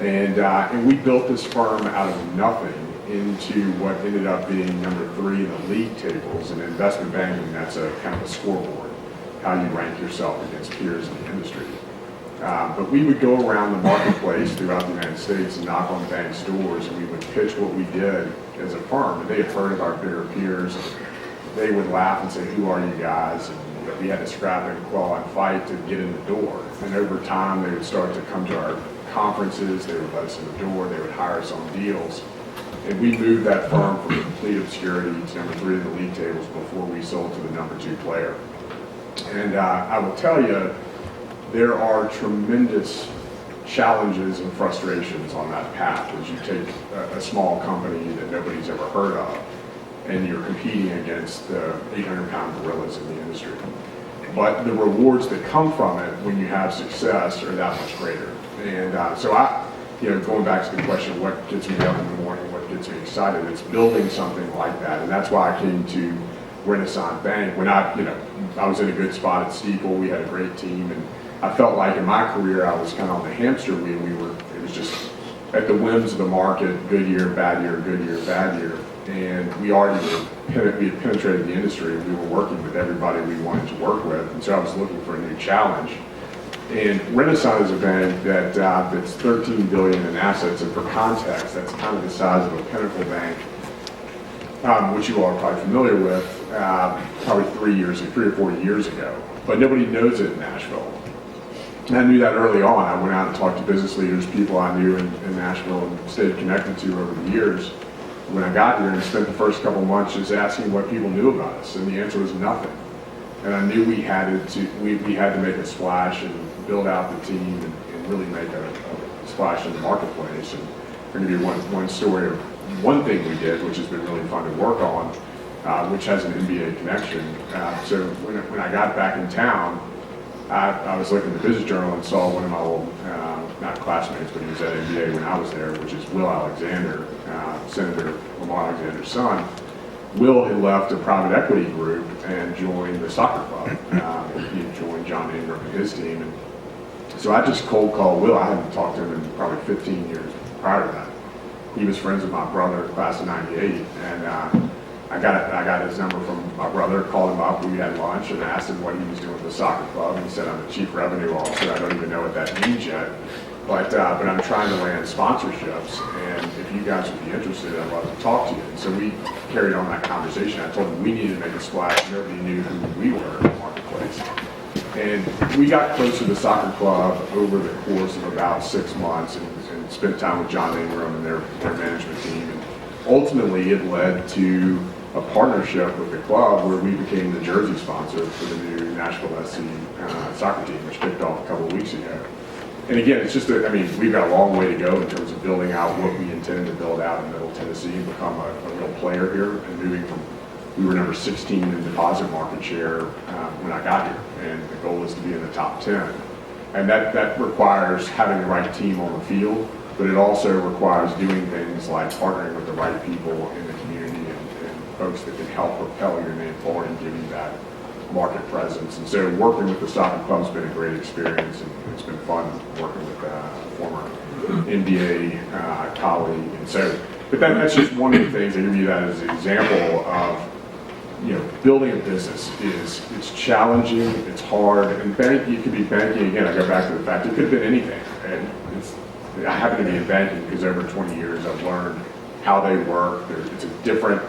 And we built this firm out of nothing into what ended up being number 3 in the league tables in investment banking. That's a kind of a scoreboard, how you rank yourself against peers in the industry. But we would go around the marketplace throughout the United States and knock on banks' doors, and we would pitch what we did as a firm. And they had heard of our bigger peers. They would laugh and say, "Who are you guys?" And we had to scrap and claw and fight to get in the door. And over time, they would start to come to our conferences. They would let us in the door. They would hire us on deals. And we moved that firm from complete obscurity to number 3 in the league tables before we sold to the number 2 player. And I will tell you, there are tremendous challenges and frustrations on that path as you take a small company that nobody's ever heard of, and you're competing against the 800-pound gorillas in the industry. But the rewards that come from it when you have success are that much greater. And so going back to the question, what gets me up in the morning, what gets me excited, it's building something like that. And that's why I came to Renaissance Bank. When I was in a good spot at Steeple, we had a great team, and I felt like in my career I was kind of on the hamster wheel. It was just at the whims of the market, good year, bad year, good year, bad year. And we had penetrated the industry, and we were working with everybody we wanted to work with. And so I was looking for a new challenge. And Renaissance is a bank that's $13 billion in assets, and for context, that's kind of the size of a Pinnacle Bank, which you all are probably familiar with, probably 3 or 4 years ago. But nobody knows it in Nashville. And I knew that early on. I went out and talked to business leaders, people I knew in Nashville and stayed connected to over the years. When I got here and spent the first couple of months just asking what people knew about us, and the answer was nothing. And I knew we had to make a splash and build out the team and really make a splash in the marketplace. And I'm going to give one story of one thing we did, which has been really fun to work on, which has an NBA connection. So when I got back in town, I was looking at the Business Journal and saw one of my old, not classmates, but he was at NBA when I was there, which is Will Alexander, Senator Lamar Alexander's son. Will had left a private equity group and joined the soccer club. He had joined John Ingram and his team. And so I just cold called Will. I hadn't talked to him in probably 15 years prior to that. He was friends with my brother, class of '98, and I got his number from my brother, called him up, we had lunch, and asked him what he was doing with the soccer club. He said, I'm the chief revenue officer. I don't even know what that means yet, but I'm trying to land sponsorships, and if you guys would be interested, I'd love to talk to you. And so we carried on that conversation. I told him we needed to make a splash. Nobody knew who we were in the marketplace. And we got close to the soccer club over the course of about 6 months and spent time with John Ingram and their management team. And ultimately, it led to a partnership with the club where we became the jersey sponsor for the new Nashville SC soccer team, which kicked off a couple of weeks ago. And again, it's just, we've got a long way to go in terms of building out what we intended to build out in Middle Tennessee and become a real player here, and moving from, we were number 16 in deposit market share when I got here, and the goal is to be in the top 10. And that requires having the right team on the field, but it also requires doing things like partnering with the right people in the community and folks that can help propel your name forward and give you that market presence. And so working with the soccer club has been a great experience, and it's been fun working with a former NBA colleague. And so, but that's just one of the things. I give you that as an example of, building a business it's challenging, it's hard, and it could be banking. Again, I go back to the fact it could have been anything. And I happen to be in banking because over 20 years I've learned how they work. It's a different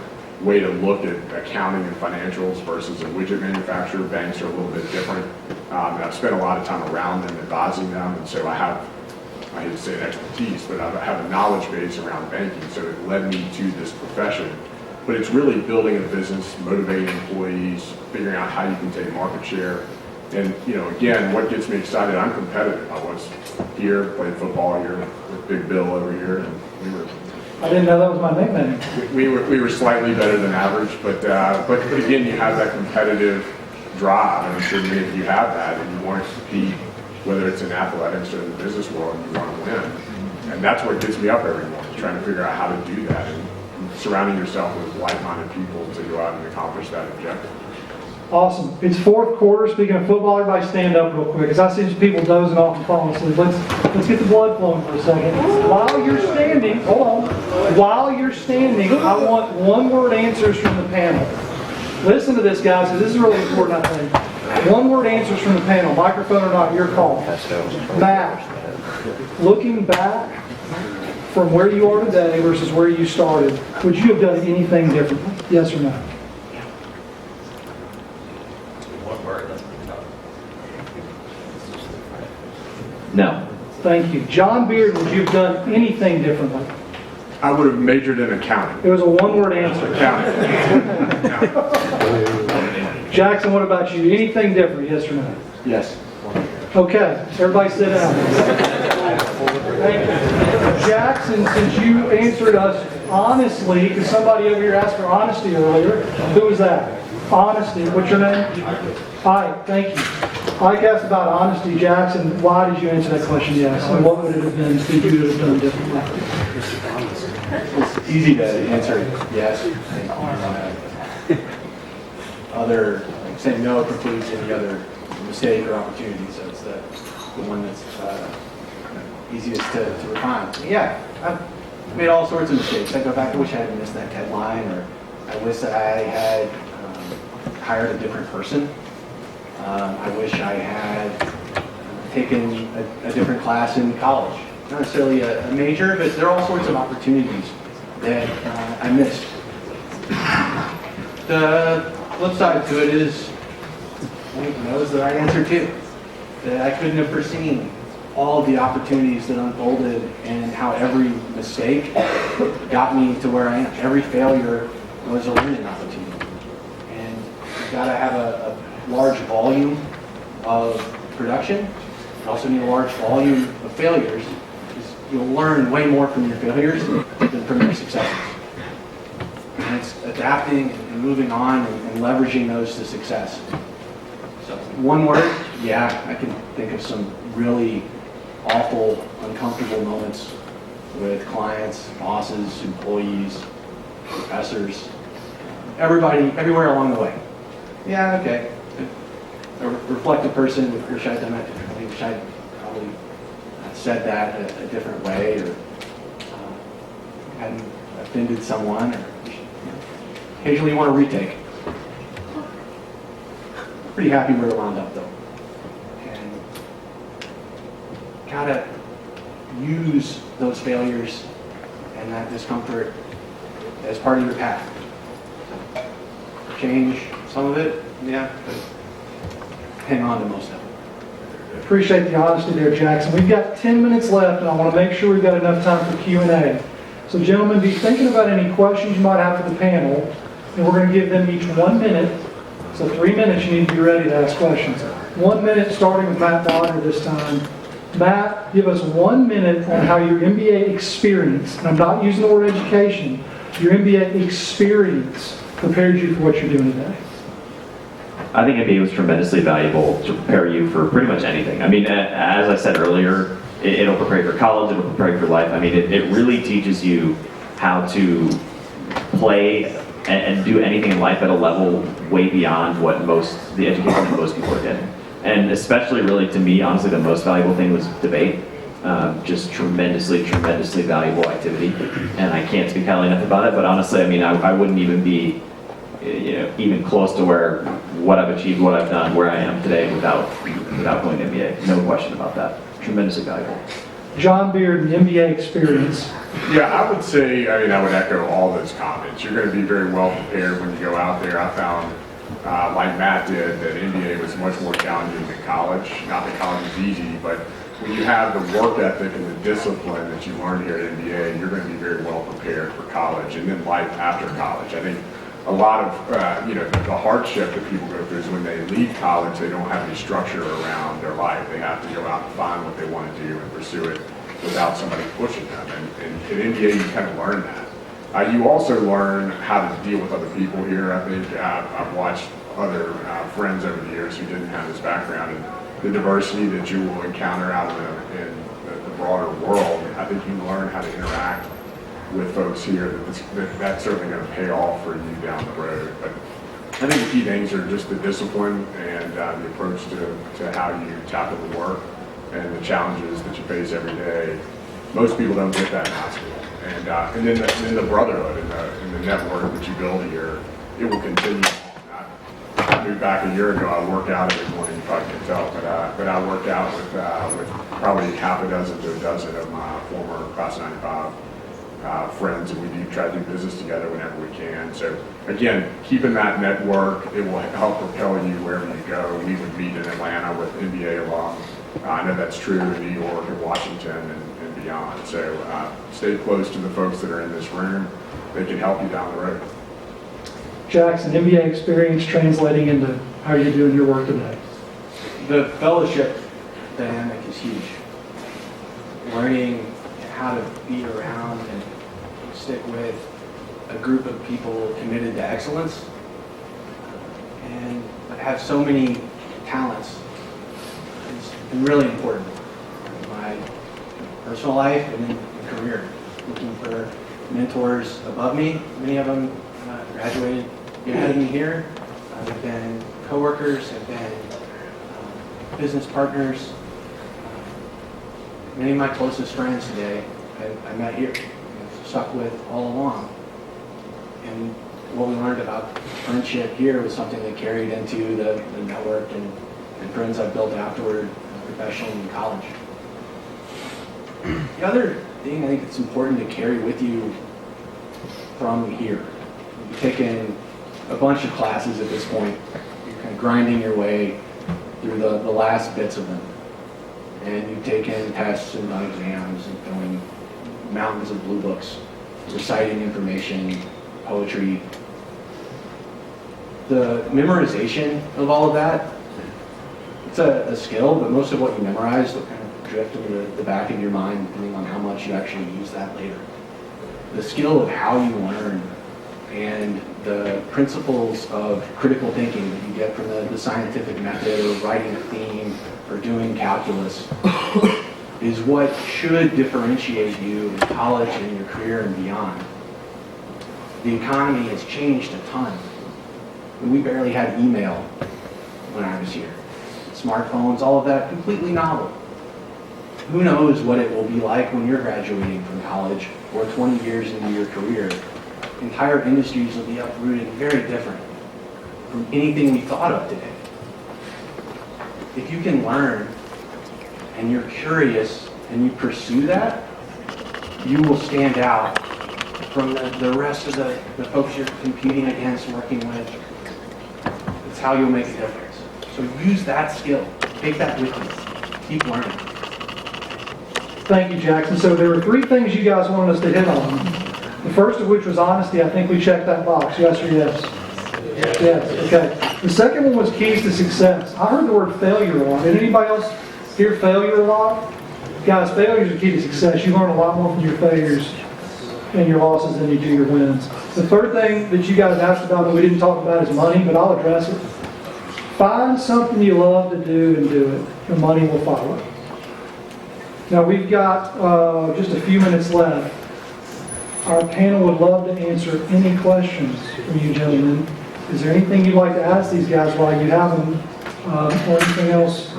way to look at accounting and financials versus a widget manufacturer. Banks are a little bit different. And I've spent a lot of time around them, advising them, and so I hate to say expertise, but I have a knowledge base around banking, so it led me to this profession. But it's really building a business, motivating employees, figuring out how you can take market share. And, again, what gets me excited, I'm competitive. I was here, played football here with Big Bill over here, and I didn't know that was my nickname. we were slightly better than average, but again, you have that competitive drive, and I'm sure many of you have that, and you want to compete, whether it's in athletics or in the business world, you want to win. And that's what gets me up every morning, trying to figure out how to do that, and surrounding yourself with like-minded people to go out and accomplish that objective. Awesome. It's fourth quarter. Speaking of football, everybody stand up real quick, because I see some people dozing off and falling asleep. Let's get the blood flowing for a second. While you're standing, hold on. While you're standing, I want one-word answers from the panel. Listen to this, guys, because this is really important, I think. One-word answers from the panel, microphone or not, your call. Matt, looking back from where you are today versus where you started, would you have done anything differently? Yes or no? One word, that's pretty tough. No. Thank you. John Beard, would you have done anything differently? I would have majored in accounting. It was a one-word answer. Jackson, what about you? Anything different, yes or no? Yes. Okay, everybody sit down. Thank you. Jackson, since you answered us honestly, because somebody over here asked for honesty earlier. Who was that? Honesty. What's your name? Ike, thank you. Ike asked about honesty. Jackson, why did you answer that question yes? And what would it have been if you would have done differently? It's easy to answer yes. Other, saying no precludes any other mistake or opportunity, so it's the one that's easiest to refine. Yeah, I've made all sorts of mistakes. I go back, I wish I hadn't missed that deadline, or I wish that I had hired a different person. I wish I had taken a different class in college. Not necessarily a major, but there are all sorts of opportunities that I missed. The flip side to it is, that was the right answer too. That I couldn't have foreseen all of the opportunities that unfolded and how every mistake got me to where I am. Every failure was a learning opportunity. And you've got to have a large volume of production. You also need a large volume of failures. Because you'll learn way more from your failures than from your successes. And it's adapting and moving on and leveraging those to success. So one word, yeah, I can think of some really awful, uncomfortable moments with clients, bosses, employees, professors, everybody, everywhere along the way. Yeah, okay. A reflective person, wish I'd done that differently, wish I'd probably said that a different way, or hadn't offended someone, or occasionally you want to retake. Pretty happy where it wound up though. And gotta use those failures and that discomfort as part of your path. Change some of it, yeah, but hang on to most of it. Appreciate the honesty there, Jackson. We've got 10 minutes left, and I want to make sure we've got enough time for Q&A. So gentlemen, be thinking about any questions you might have for the panel, and we're going to give them each 1 minute. So 3 minutes, you need to be ready to ask questions. 1 minute, starting with Matt Bonner this time. Matt, give us 1 minute on how your MBA experience, and I'm not using the word education, your MBA experience prepared you for what you're doing today. I think MBA was tremendously valuable to prepare you for pretty much anything. I mean, as I said earlier, it'll prepare you for college, it'll prepare you for life. I mean, it really teaches you how to play and do anything in life at a level way beyond what the education that most people are getting. And especially really to me, honestly, the most valuable thing was debate. Just tremendously valuable activity. And I can't speak highly enough about it, but honestly, I mean, I wouldn't even be even close to what I've achieved, what I've done, where I am today without going to MBA. No question about that. Tremendously valuable. John Beard, the MBA experience. Yeah, I would say, I would echo all those comments. You're going to be very well prepared when you go out there. I found, like Matt did, that MBA was much more challenging than college. Not that college is easy, but when you have the work ethic and the discipline that you learn here at MBA, you're going to be very well prepared for college and then life after college. I think a lot of, the hardship that people go through is when they leave college, they don't have any structure around their life. They have to go out and find what they want to do and pursue it without somebody pushing them. And at MBA, you kind of learn that. You also learn how to deal with other people here. I think I've watched other friends over the years who didn't have this background, and the diversity that you will encounter out in the broader world. I think you learn how to interact with folks here. That's certainly going to pay off for you down the road. But I think the key things are just the discipline and the approach to how you tackle the work and the challenges that you face every day. Most people don't get that in high school. And then the brotherhood and the network that you build here, it will continue. I moved back a year ago. I work out every morning. You probably can tell, but I work out with probably half a dozen to a dozen of my former Class 95 friends, and we do try to do business together whenever we can. So again, keeping that network, it will help propel you wherever you go. We would meet in Atlanta with MBA alums. I know that's true in New York and Washington and beyond. So stay close to the folks that are in this room. They can help you down the road. Jackson, MBA experience translating into how you're doing your work today. The fellowship dynamic is huge. Learning how to be around and stick with a group of people committed to excellence and have so many talents has been really important in my personal life and in career. Looking for mentors above me. Many of them graduated ahead of me here. They've been coworkers, have been business partners. Many of my closest friends today I met here, stuck with all along. And what we learned about friendship here was something that carried into the network and friends I built afterward professionally in college. The other thing I think it's important to carry with you from here, you've taken a bunch of classes at this point, you're kind of grinding your way through the last bits of them. And you've taken tests and done exams and filling mountains of blue books, reciting information, poetry. The memorization of all of that, it's a skill, but most of what you memorize will kind of drift into the back of your mind depending on how much you actually use that later. The skill of how you learn and the principles of critical thinking that you get from the scientific method or writing a theme or doing calculus is what should differentiate you in college and your career and beyond. The economy has changed a ton. We barely had email when I was here. Smartphones, all of that, completely novel. Who knows what it will be like when you're graduating from college or 20 years into your career. Entire industries will be uprooted very different from anything we thought of today. If you can learn and you're curious and you pursue that, you will stand out from the rest of the folks you're competing against, working with. It's how you'll make a difference. So use that skill. Take that with you. Keep learning. Thank you, Jackson. So there were three things you guys wanted us to hit on. The first of which was honesty. I think we checked that box. Yes or yes? Yes. Okay. The second one was keys to success. I heard the word failure a lot. Did anybody else hear failure a lot? Guys, failure is the key to success. You learn a lot more from your failures and your losses than you do your wins. The third thing that you guys asked about that we didn't talk about is money, but I'll address it. Find something you love to do and do it. The money will follow. Now we've got just a few minutes left. Our panel would love to answer any questions from you gentlemen. Is there anything you'd like to ask these guys while you have them, or anything else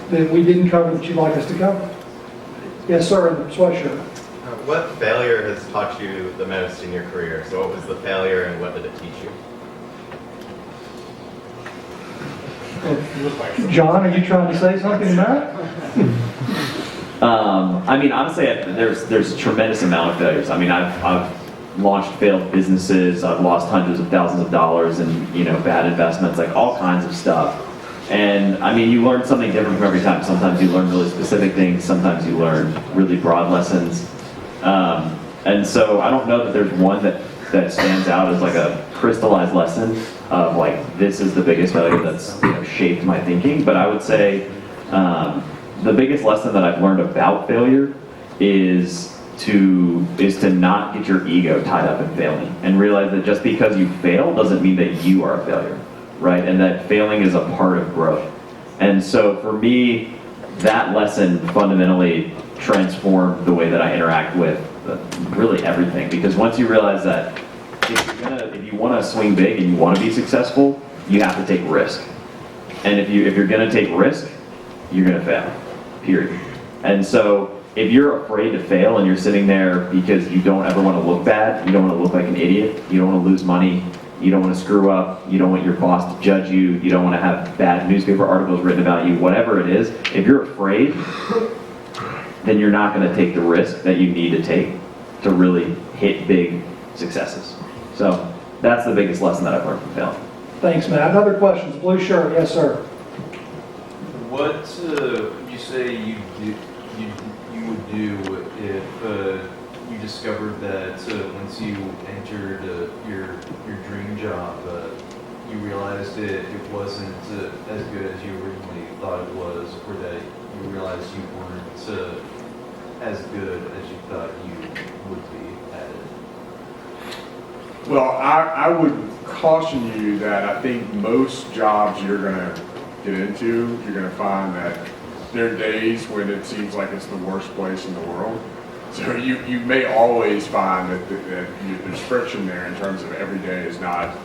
that we didn't cover that you'd like us to cover? Yes, sir, in the sweatshirt. What failure has taught you the most in your career? So what was the failure and what did it teach you? John, are you trying to say something, Matt? I mean, honestly, there's a tremendous amount of failures. I mean, I've launched failed businesses. I've lost hundreds of thousands of dollars in bad investments, like all kinds of stuff. And I mean, you learn something different from every time. Sometimes you learn really specific things. Sometimes you learn really broad lessons. And so I don't know that there's one that stands out as like a crystallized lesson of like, this is the biggest failure that's shaped my thinking. But I would say the biggest lesson that I've learned about failure is to not get your ego tied up in failing and realize that just because you fail doesn't mean that you are a failure, right? And that failing is a part of growth. And so for me, that lesson fundamentally transformed the way that I interact with really everything. Because once you realize that if you want to swing big and you want to be successful, you have to take risk. And if you're going to take risk, you're going to fail, period. And so if you're afraid to fail and you're sitting there because you don't ever want to look bad, you don't want to look like an idiot, you don't want to lose money, you don't want to screw up, you don't want your boss to judge you, you don't want to have bad newspaper articles written about you, whatever it is, if you're afraid, then you're not going to take the risk that you need to take to really hit big successes. So that's the biggest lesson that I've learned from failing. Thanks, Matt. Other questions? Blue shirt. Yes, sir. What would you say you would do if you discovered that once you entered your dream job, you realized it wasn't as good as you originally thought it was, or that you realized you weren't as good as you thought you would be at it? Well, I would caution you that I think most jobs you're going to get into, you're going to find that there are days when it seems like it's the worst place in the world. So you may always find that there's friction there in terms of every day is not,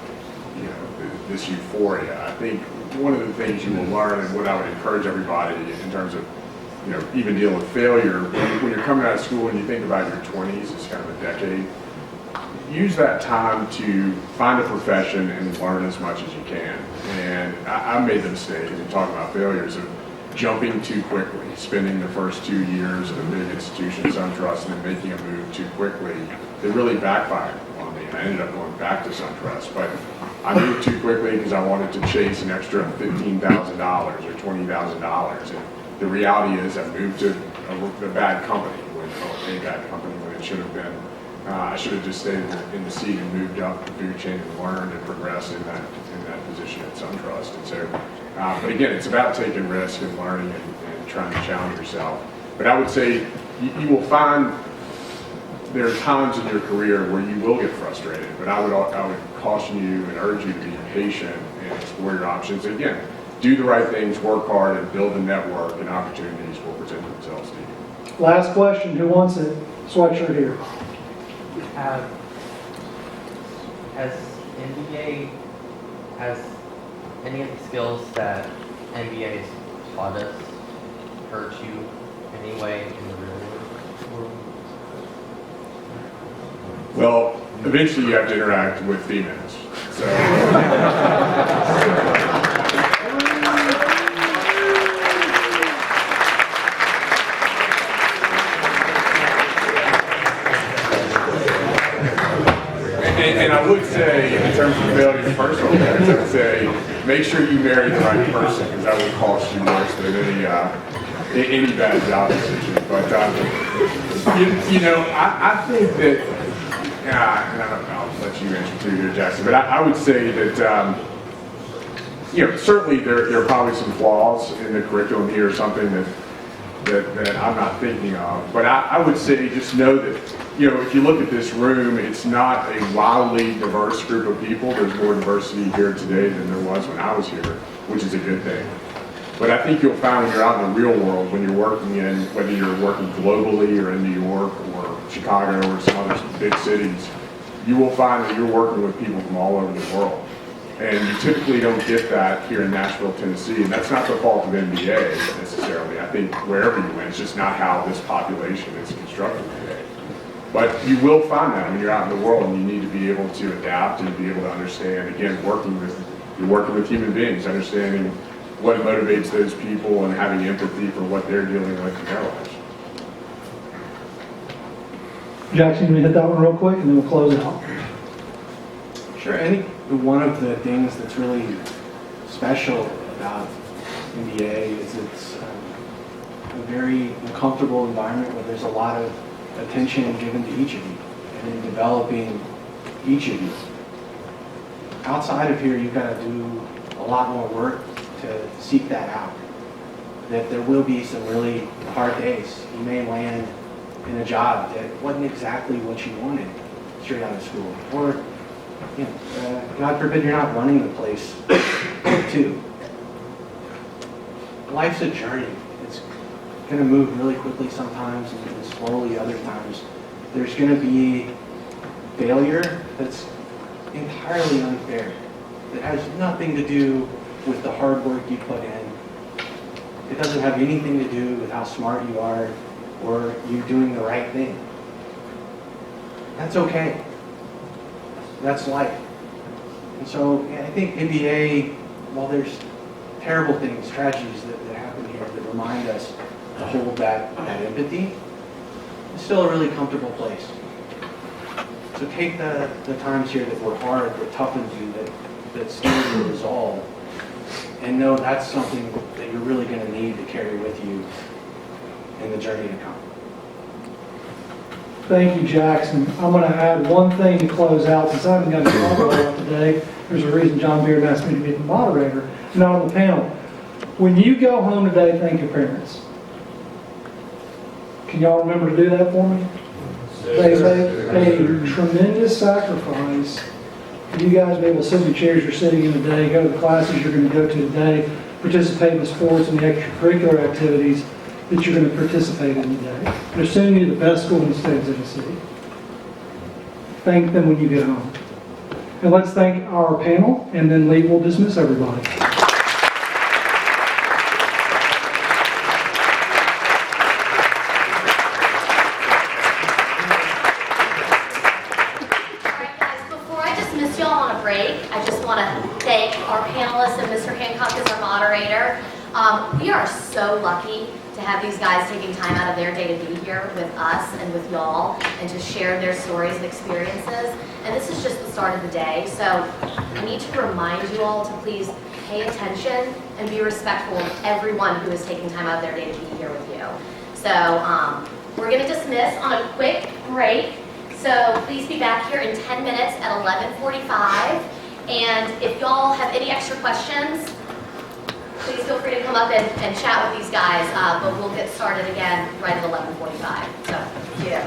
this euphoria. I think one of the things you will learn, and what I would encourage everybody in terms of, even dealing with failure, when you're coming out of school and you think about your 20s as kind of a decade, use that time to find a profession and learn as much as you can. And I made the mistake, as you're talking about failures, of jumping too quickly, spending the first 2 years at a big institution, SunTrust, and then making a move too quickly, it really backfired on me, and I ended up going back to SunTrust. But I moved too quickly because I wanted to chase an extra $15,000 or $20,000. And the reality is I moved to a bad company, a bad company when it should have been. I should have just stayed in the seat and moved up the food chain and learned and progressed in that position at SunTrust. And so, but again, it's about taking risk and learning and trying to challenge yourself. But I would say you will find there are times in your career where you will get frustrated, but I would caution you and urge you to be patient and explore your options. Again, do the right things, work hard, and build a network, and opportunities will present themselves to you. Last question, who wants it? Sweatshirt here. Has any of the skills that NBA has taught us hurt you in any way in the real world? Well, eventually you have to interact with females. So. And I would say, in terms of failure, personal failures, I would say, make sure you marry the right person, because that will cost you worse than any bad job decision. But I think that, and I don't know, I'll let you answer too here, Jackson. But I would say that, certainly there are probably some flaws in the curriculum here, or something that I'm not thinking of. But I would say just know that, if you look at this room, it's not a wildly diverse group of people. There's more diversity here today than there was when I was here, which is a good thing. But I think you'll find when you're out in the real world, when you're working whether you're working globally or in New York or Chicago or some other big cities, you will find that you're working with people from all over the world. And you typically don't get that here in Nashville, Tennessee. And that's not the fault of NBA necessarily. I think wherever you went, it's just not how this population is constructed today. But you will find that when you're out in the world, and you need to be able to adapt and be able to understand, again, you're working with human beings, understanding what motivates those people and having empathy for what they're dealing with in their lives. Jackson, you want to hit that one real quick, and then we'll close out. Sure, I think one of the things that's really special about NBA is it's a very comfortable environment where there's a lot of attention given to each of you and in developing each of you. Outside of here, you've got to do a lot more work to seek that out. That there will be some really hard days. You may land in a job that wasn't exactly what you wanted straight out of school. Or, God forbid you're not running the place too. Life's a journey. It's going to move really quickly sometimes and slowly other times. There's going to be failure that's entirely unfair, that has nothing to do with the hard work you put in. It doesn't have anything to do with how smart you are or you doing the right thing. That's okay. That's life. And so I think NBA, while there's terrible things, tragedies that happen here that remind us to hold that empathy, it's still a really comfortable place. So take the times here that were hard, that toughened you, that steeled your resolve, and know that's something that you're really going to need to carry with you in the journey to come. Thank you, Jackson. I'm going to add one thing to close out. Since I haven't got to talk about it today, there's a reason John Beard asked me to be the moderator, not on the panel. When you go home today, thank your parents. Can y'all remember to do that for me? They made a tremendous sacrifice for you guys to be able to sit in the chairs you're sitting in today, go to the classes you're going to go to today, participate in the sports and the extracurricular activities that you're going to participate in today. They're sending you the best school in the state of Tennessee. Thank them when you get home. And let's thank our panel, and then Lee will dismiss everybody. I just want to thank our panelists and Mr. Hancock as our moderator. We are so lucky to have these guys taking time out of their day to be here with us and with y'all and to share their stories and experiences. And this is just the start of the day, so I need to remind you all to please pay attention and be respectful of everyone who is taking time out of their day to be here with you. So we're going to dismiss on a quick break. So please be back here in 10 minutes at 11:45. And if y'all have any extra questions, please feel free to come up and chat with these guys. But we'll get started again right at 11:45. So, yeah.